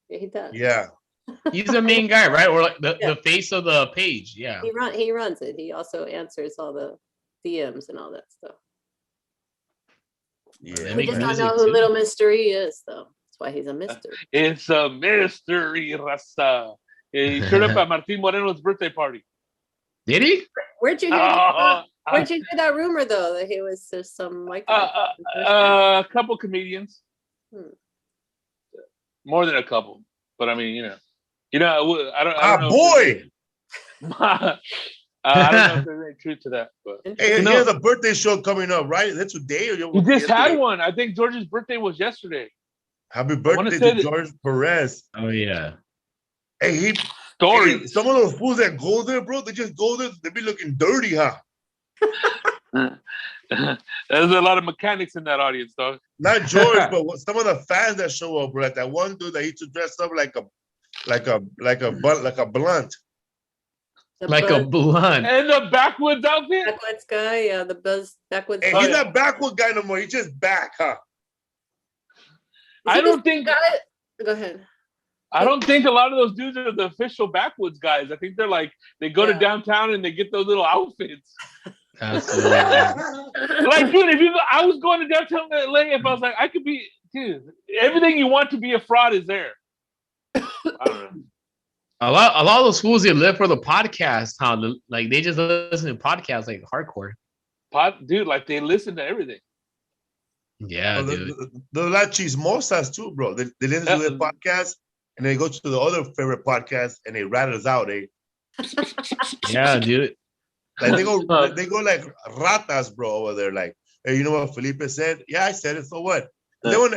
Yeah, he does. Yeah. He's the main guy, right? Or like the face of the page. Yeah. He runs it. He also answers all the DMs and all that stuff. Yeah. We just don't know who little Mr. E is, though. That's why he's a mystery. It's a mystery, Rasta. He showed up at Martin Moreno's birthday party. Did he? Where'd you hear that rumor, though, that he was some like a couple comedians. More than a couple, but I mean, I don't know. Boy. I don't know if there's any truth to that, but hey, he has a birthday show coming up, right? That's today, or he just had one. I think George's birthday was yesterday. Happy birthday to George Perez. Oh yeah. Hey, some of those fools that go there, bro, they just go there. They be looking dirty, huh? There's a lot of mechanics in that audience, dog. Not George, but some of the fans that show up, bro. Like that one dude that used to dress up like a blunt. Like a blunt. And the backwoods outfit. Backwoods guy, yeah, the backwoods. Hey, he's not backwoods guy no more. He's just back, huh? I don't think. Go ahead. I don't think a lot of those dudes are the official backwoods guys. I think they're like they go to downtown and they get those little outfits. Absolutely. Like, dude, I was going to downtown LA if I was like, I could be, dude. Everything you want to be a fraud is there. I don't know. A lot of those fools they live for the podcast, huh? Like they just listen to podcasts like hardcore. Dude, like they listen to everything. Yeah, dude. The La Chismosas too, bro. They listen to the podcast and they go to the other favorite podcast and they rat us out, eh? Yeah, dude. Like they go like ratas, bro, over there. Like, hey, you know what Felipe said? Yeah, I said it. So what? Then when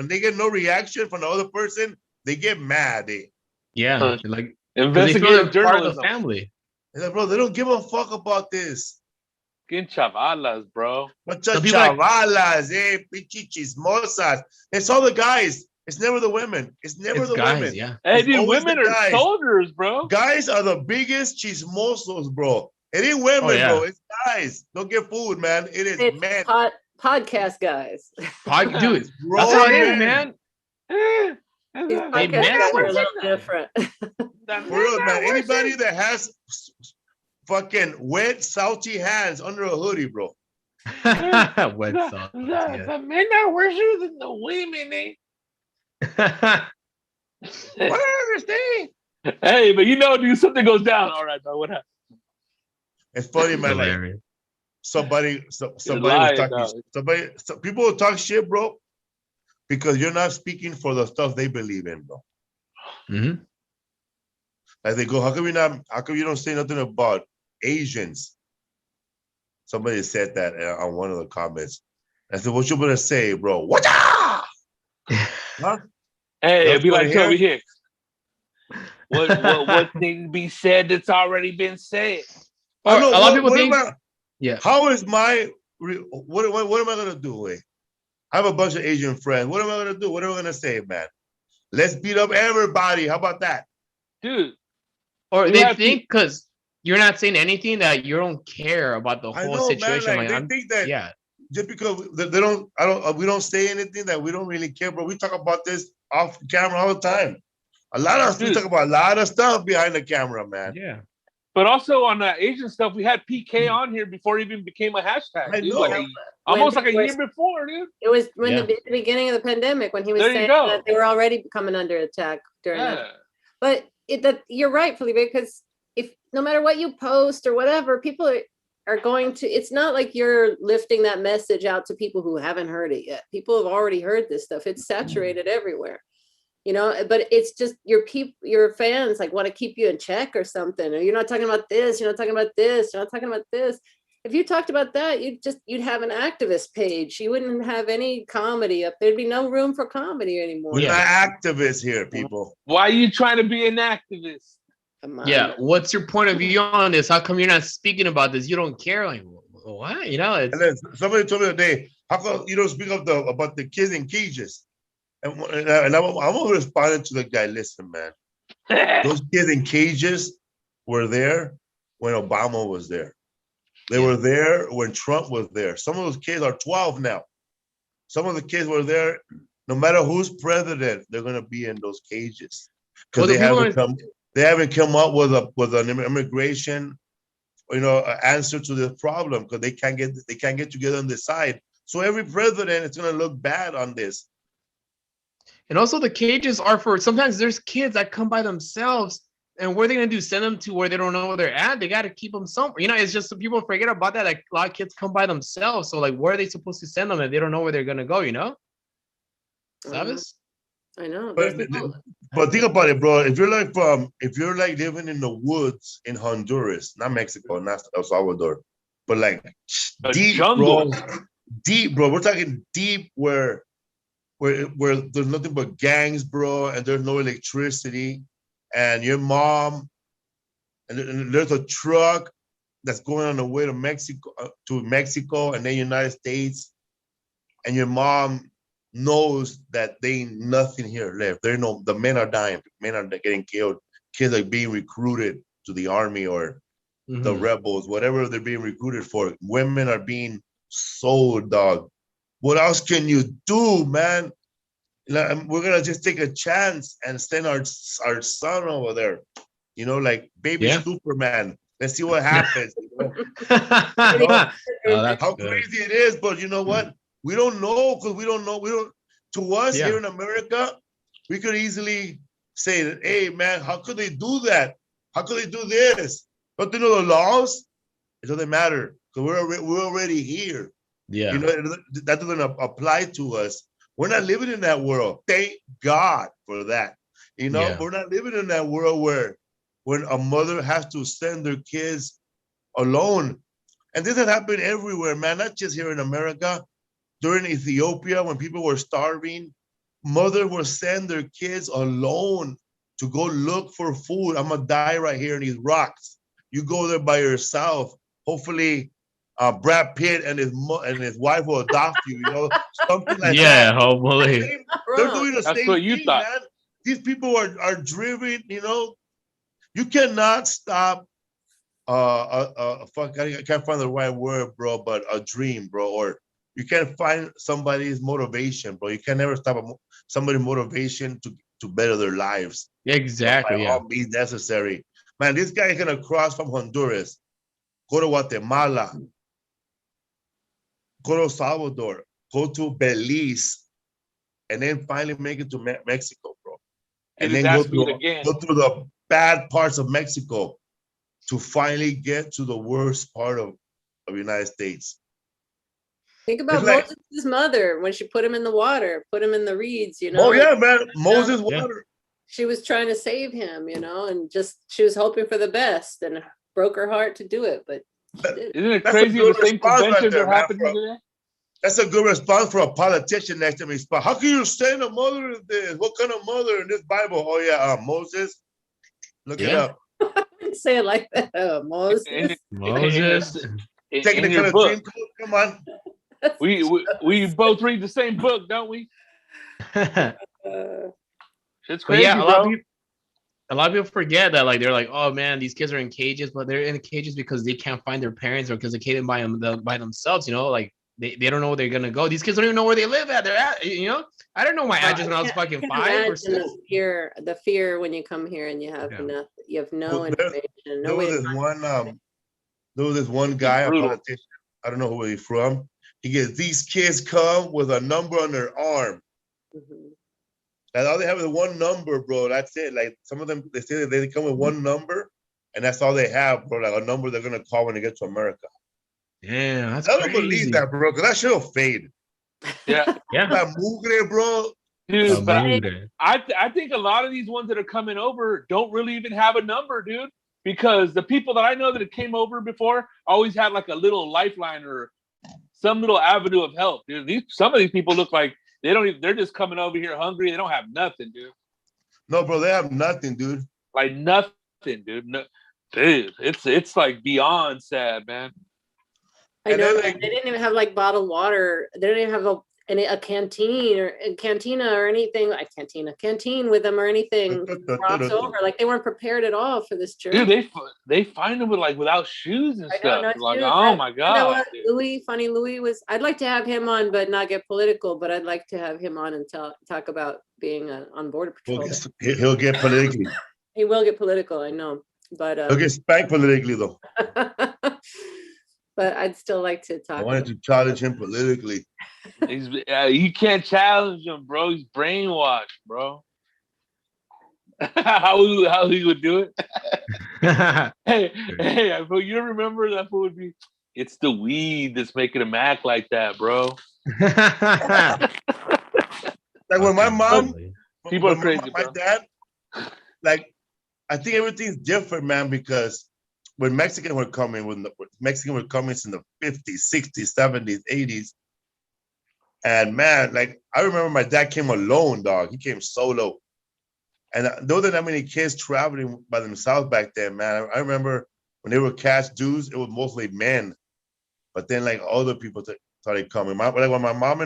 they get no reaction from the other person, they get mad. Yeah, like investigative part of journalism. the family. Like, bro, they don't give a fuck about this. Getting chavalas, bro. Bunch of chavalas, pichi chismosas. It's all the guys. It's never the women. It's never the guys, women. Yeah. Hey, dude, women are soldiers, bro. Guys are the biggest chismosos, bro. It ain't women, bro. It's guys. Don't get fooled, man. It's men. Podcast guys. Dude, that's how it is, man. These podcast guys are a little different. For real, man. Anybody that has fucking wet, salty hands under a hoodie, bro. Wet, salty. The men are worse than the women, eh? What I understand. Hey, but dude, something goes down. All right, bro. What happened? It's funny, man. Like somebody was talking. People will talk shit, bro, because you're not speaking for the stuff they believe in, bro. Mm-hmm. Like they go, how come you don't say nothing about Asians? Somebody said that on one of the comments. I said, what you gonna say, bro? What? Huh? Hey, it'd be like Toby Hicks. What thing be said that's already been said? I know, a lot of people think. How is my? What am I gonna do? I have a bunch of Asian friends. What am I gonna do? What am I gonna say, man? Let's beat up everybody. How about that, dude? Or they think because you're not saying anything that you don't care about the whole situation. Man, like, they think that just because we don't say anything that we don't really care, bro. We talk about this off camera all the time. A lot of us, we talk about a lot of stuff behind the camera, man. Yeah. But also on the Asian stuff, we had PK on here before it even became a hashtag. I know. Almost like a year before, dude. It was when the beginning of the pandemic when he was saying that they were already coming under attack during that. But you're right, Felipe, because if no matter what you post or whatever, people are going to. It's not like you're lifting that message out to people who haven't heard it yet. People have already heard this stuff. It's saturated everywhere. But it's just your fans like want to keep you in check or something. Or you're not talking about this. You're not talking about this. You're not talking about this. If you talked about that, you'd have an activist page. You wouldn't have any comedy up. There'd be no room for comedy anymore. We're not activists here, people. Why are you trying to be an activist? Yeah. What's your point of view on this? How come you're not speaking about this? You don't care. Like, what? And then somebody told me today, how come you don't speak up about the kids in cages? And I'm responding to the guy. Listen, man, those kids in cages were there when Obama was there. They were there when Trump was there. Some of those kids are 12 now. Some of the kids were there. No matter who's president, they're gonna be in those cages because they haven't come up with an immigration, answer to this problem because they can't get together and decide. So every president is gonna look bad on this. And also the cages are for, sometimes there's kids that come by themselves, and what are they going to do? Send them to where they don't know where they're at? They got to keep them somewhere. It's just some people forget about that. Like a lot of kids come by themselves. So like, where are they supposed to send them if they don't know where they're going to go, ¿Sabes? I know. But think about it, bro. If you're like living in the woods in Honduras, not Mexico, not El Salvador, but like deep, bro. Deep, bro. We're talking deep where there's nothing but gangs, bro, and there's no electricity, and your mom, and there's a truck that's going on the way to Mexico and then United States, and your mom knows that they ain't nothing here left. The men are dying, men are getting killed, kids are being recruited to the army or the rebels, whatever they're being recruited for. Women are being sold, dog. What else can you do, man? We're gonna just take a chance and send our son over there, like baby Superman. Let's see what happens. How crazy it is, but you know what? We don't know because we don't know. To us here in America, we could easily say that, hey man, how could they do that? How could they do this? But they know the laws. It doesn't matter because we're already here. Yeah, that doesn't apply to us. We're not living in that world. Thank God for that. We're not living in that world where when a mother has to send their kids alone. And this has happened everywhere, man, not just here in America. During Ethiopia, when people were starving, mothers would send their kids alone to go look for food. I'm gonna die right here in these rocks. You go there by yourself. Hopefully Brad Pitt and his wife will adopt you, you know, something like that. Yeah, hopefully. They're doing the That's same what you thing, thought. man. These people are driven, you know. You cannot stop fuck, I can't find the right word, bro, but a dream, bro, or you can't find somebody's motivation, bro. You can never stop somebody's motivation to better their lives. Exactly. By Yeah. all means necessary. Man, this guy is gonna cross from Honduras, go to Guatemala, go to El Salvador, go to Belize, and then finally make it to Mexico, bro. And then go through the bad parts of Mexico to finally get to the worst part of the United States. Think about Moses' mother when she put him in the water, put him in the reeds, you know. Oh yeah, man, Moses' water. She was trying to save him, you know, and she was hoping for the best, and broke her heart to do it. But isn't it crazy the same conventions are happening today? That's a good response for a politician next to me. How can you say the mother is this? What kind of mother in this Bible? Oh yeah, Moses. Look it up. I didn't say it like that. Moses. Moses. Taking the kind of dream code. Come on. We both read the same book, don't we? It's crazy, yeah, bro. A lot of people forget that, like, they're like, oh man, these kids are in cages, but they're in cages because they can't find their parents or because they can't by themselves, you know, like they don't know where they're gonna go. These kids don't even know where they live at. They're at, you know. I don't know my address when I was fucking 5 or 6. The fear when you come here and you have enough, you have no information. There was this one guy, a politician. I don't know who he's from. He gets, these kids come with a number on their arm. Mm-hmm. And all they have is one number, bro. That's it. Like some of them, they say that they come with one number, and that's all they have, bro. Like a number they're gonna call when they get to America. Yeah, that's I don't believe that, bro, because that shit will fade. Yeah, That mugre, bro. Dude, but I think a lot of these ones that are coming over don't really even have a number, dude. Because the people that I know that came over before always had like a little lifeline or some little avenue of help, dude. Some of these people look like they're just coming over here hungry. They don't have nothing, dude. No, bro, they have nothing, dude. Like nothing, dude. No, dude, it's like beyond sad, man. I know they didn't even have like bottled water. They didn't even have a canteen or a cantina or anything like canteen with them or anything crossed over. Like they weren't prepared at all for this journey. Dude, they find them with like without shoes and stuff. Like, oh my god. Funny Louis was. I'd like to have him on, but not get political. But I'd like to have him on and talk about being on border patrol. He'll get politically. He will get political, I know, but he'll get spanked politically though. But I'd still like to talk. I wanted to challenge him politically. You can't challenge him, bro. He's brainwashed, bro. how he would do it? hey, you remember that fool would be? It's the weed that's making him act like that, bro. Like when my mom, people are crazy. My dad, like, I think everything's different, man, because when Mexicans were coming since the 50s, 60s, 70s, 80s. And man, like, I remember my dad came alone, dog. He came solo. And there wasn't that many kids traveling by themselves back then, man. I remember when they were cash dues, it was mostly men. But then, like, other people started coming. Like, when my mom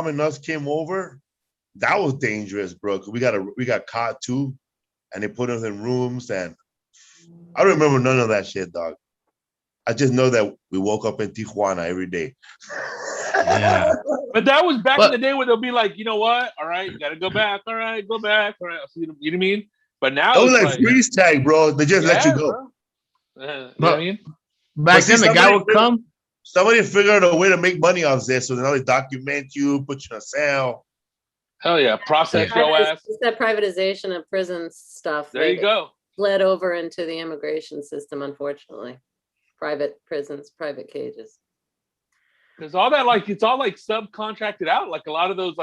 and us came over, that was dangerous, bro. Because we got caught too. And they put us in rooms, and I don't remember none of that shit, dog. I just know that we woke up in Tijuana every day. Yeah. But that was back in the day where they'll be like, you know what? All right, you got to go back. All right, go back. All right. You know what I mean? But now it was like freeze tag, bro. They just let you go. You know what I mean? Back then, the guy would come. Somebody figured out a way to make money off this, so now they document you, put you in a cell. Hell yeah, process your ass. It's that privatization of prison stuff. There you go. Bled over into the immigration system, unfortunately. Private prisons, private cages. Because all that, like, it's all like subcontracted out. Like a lot of those,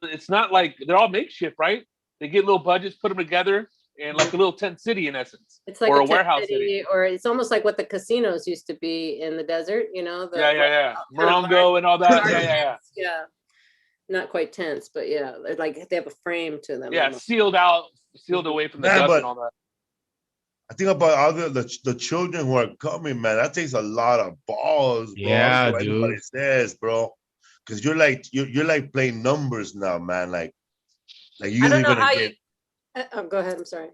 it's not like they're all makeshift, right? They get little budgets, put them together, and like a little tent city in essence. It's like or a warehouse city. Or it's almost like what the casinos used to be in the desert, you know? Morongo and all that. Yeah. Not quite tents, but yeah, like they have a frame to them. Yeah, sealed away from the dust and all that. I think about all the children who are coming, man. That takes a lot of balls, bro. Yeah, What anybody dude. says, bro. Because you're like playing numbers now, man. Like you're I don't either know gonna how get go ahead. I'm sorry.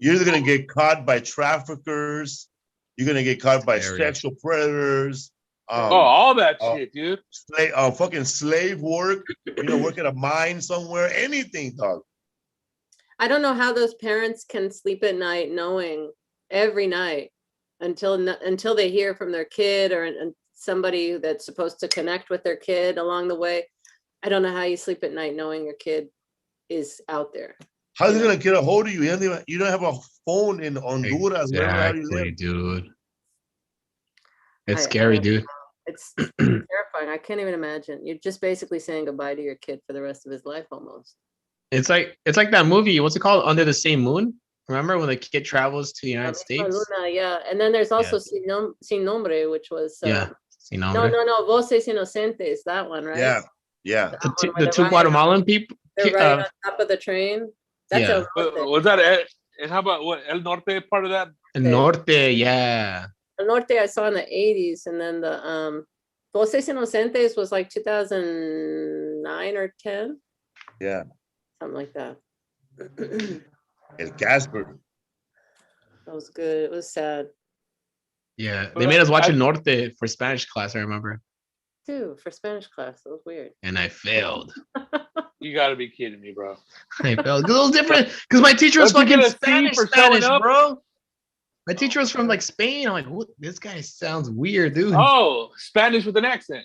you're either gonna get caught by traffickers, you're gonna get caught by Scary. sexual predators, all that shit, dude. fucking slave work, work at a mine somewhere, anything, dog. I don't know how those parents can sleep at night knowing every night until they hear from their kid or somebody that's supposed to connect with their kid along the way. I don't know how you sleep at night knowing your kid is out there. How's it gonna get a hold of you? You don't have a phone in Honduras, wherever the hell you live. Dude. It's scary, dude. It's terrifying. I can't even imagine. You're just basically saying goodbye to your kid for the rest of his life almost. It's like that movie. What's it called? Under the Same Moon. Remember when the kid travels to the United States? Luna, yeah. And then there's also Sin Nombre, which was Sin Nombre. No, Voces Inocentes, that one, right? Yeah. The two Guatemalan people. They're right on top of the train. That's Yeah. Was that and how about what El Norte part of that? El Norte, yeah. El Norte I saw in the 80s, and then the Voces Inocentes was like 2009 or 10. Yeah. Something like that. El Casper. That was good. It was sad. Yeah. They made us watch El Norte for Spanish class, I remember. Too, for Spanish class. That was weird. And I failed. You gotta be kidding me, bro. I failed. It was different because my teacher was fucking Spanish, bro. My teacher was from like Spain. I'm like, what? This guy sounds weird, dude. Oh, Spanish with an accent.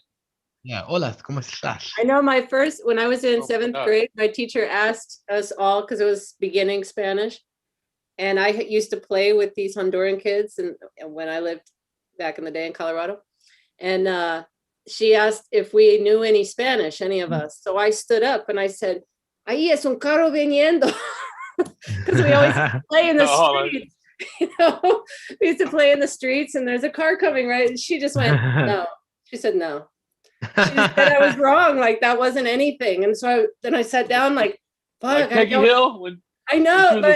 Yeah. Hola, ¿cómo estás? I know when I was in 7th grade, my teacher asked us all, because it was beginning Spanish, and I used to play with these Honduran kids and when I lived back in the day in Colorado. And she asked if we knew any Spanish, any of us. So I stood up and I said, ahí es un carro viniendo. Because we always play in the streets. We used to play in the streets and there's a car coming, right? And she just went, no. She said, no. She just said I was wrong. Like that wasn't anything. And so then I sat down like, fuck. Like Hill, I know,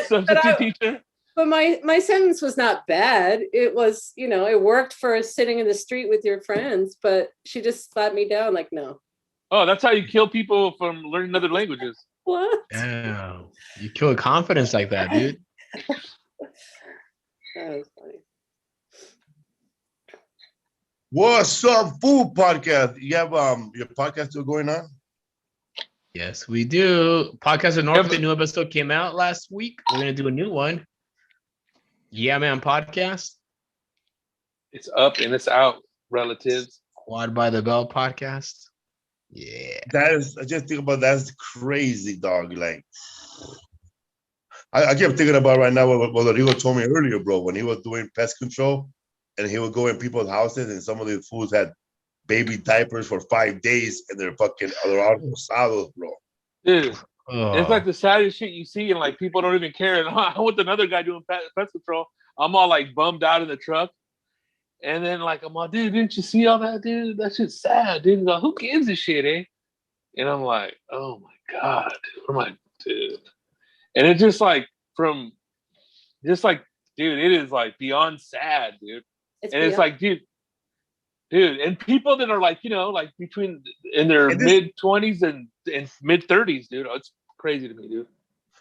teacher. But my sentence was not bad. It was, it worked for sitting in the street with your friends, but she just slapped me down like, no. Oh, that's how you kill people from learning other languages. What? Damn. You kill confidence like that, dude. That was funny. What's up, Food Podcast? You have your podcast still going on? Yes, we do. Podcast of North, the new episode came out last week. We're gonna do a new one. Yeah, man, podcast. It's up and it's out, relatives. Quad by the Bell podcast. Yeah. I just think about that's crazy, dog. Like, I kept thinking about right now what Rodrigo told me earlier, bro, when he was doing pest control and he would go in people's houses and some of these fools had baby diapers for 5 days and they're all rosados, bro. Dude. It's like the saddest shit you see, and like people don't even care. And I'm with another guy doing pest control. I'm all like bummed out in the truck, and then like I'm all, dude, didn't you see all that, dude? That shit's sad, dude. Like, who gives a shit, eh? And I'm like, oh my god, where am I, dude? And it's just like dude, it is like beyond sad, dude. It's like, dude, and people that are like, like between in their mid-20s and mid-30s, dude. It's crazy to me, dude.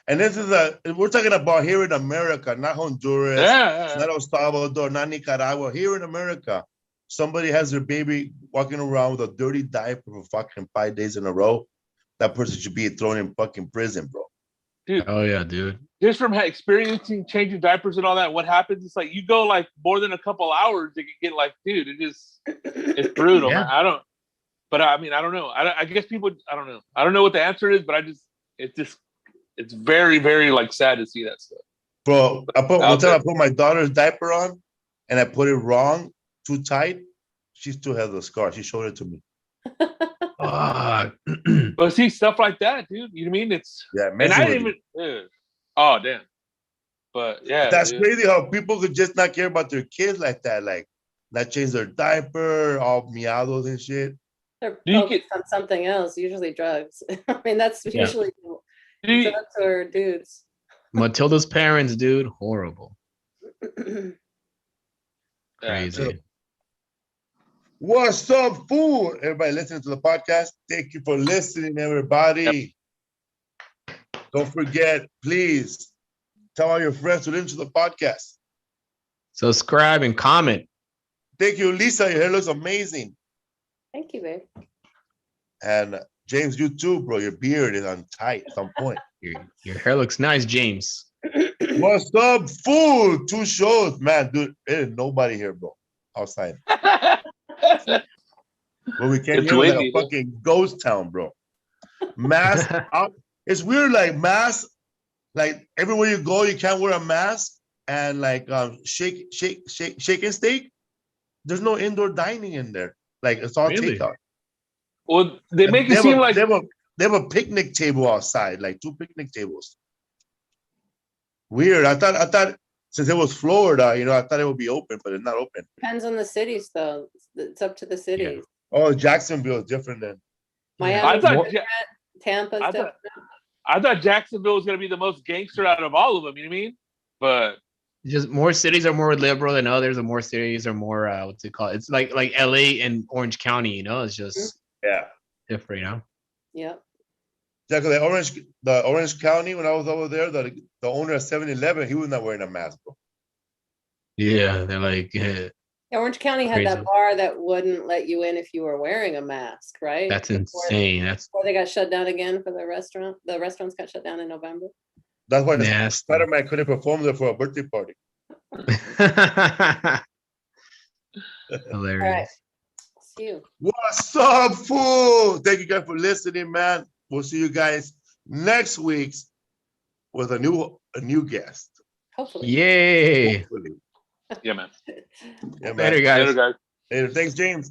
And this is we're talking about here in America, not Honduras, not El Salvador, not Nicaragua. Here in America, somebody has their baby walking around with a dirty diaper for fucking 5 days in a row. That person should be thrown in fucking prison, bro. Dude. Oh yeah, dude. Just from experiencing changing diapers and all that, what happens is like you go like more than a couple hours, it can get like, dude, it's brutal. Yeah. I don't know. I guess people, I don't know. I don't know what the answer is, but it's very, very like sad to see that stuff. Bro, one time I put my daughter's diaper on and I put it wrong, too tight. She still has a scar. She showed it to me. But see, stuff like that, dude. You know what I mean? And I didn't even. Oh damn! But yeah, that's crazy how people could just not care about their kids like that, like not change their diaper, all miados and shit. They're focused on something else, usually drugs. I mean, that's usually drugs or dudes. Matilda's parents, dude, horrible. Crazy. What's up, fool? Everybody listening to the podcast, thank you for listening, everybody. Don't forget, please tell all your friends to listen to the podcast. Subscribe and comment. Thank you, Lisa. Your hair looks amazing. Thank you, babe. And James, you too, bro. Your beard is on tight at some point. Your hair looks nice, James. What's up, fool? 2 shows, man, dude. There is nobody here, bro. Outside. Well, we came here like a fucking ghost town, bro. Mask out. It's weird, like mask. Like everywhere you go, you can't wear a mask. And like shake and steak. There's no indoor dining in there. Like it's all takeout. Well, they make it seem like they have a picnic table outside, like 2 picnic tables. Weird. I thought since it was Florida, you know, I thought it would be open, but it's not open. Depends on the cities, though. It's up to the cities. Yeah. Oh, Jacksonville is different than Miami. Tampa. I thought Jacksonville was gonna be the most gangster out of all of them. You know what I mean? But just more cities are more liberal than others, and more cities are more what's it called? It's like LA and Orange County, you know, it's just different, you know. Yeah. Exactly. The Orange County, when I was over there, the owner of 7-Eleven, he was not wearing a mask, bro. Yeah, they're like Orange County had that bar that wouldn't let you in if you were wearing a mask, right? That's insane. Before they got shut down again for the restaurant. The restaurants got shut down in November. That's why Spider-Man couldn't perform there for a birthday party. Hilarious. All right. See you. What's up, fool? Thank you guys for listening, man. We'll see you guys next week with a new guest. Hopefully. Yay. Hopefully. Yeah, man. Yeah, man. Later, guys. Later. Thanks, James.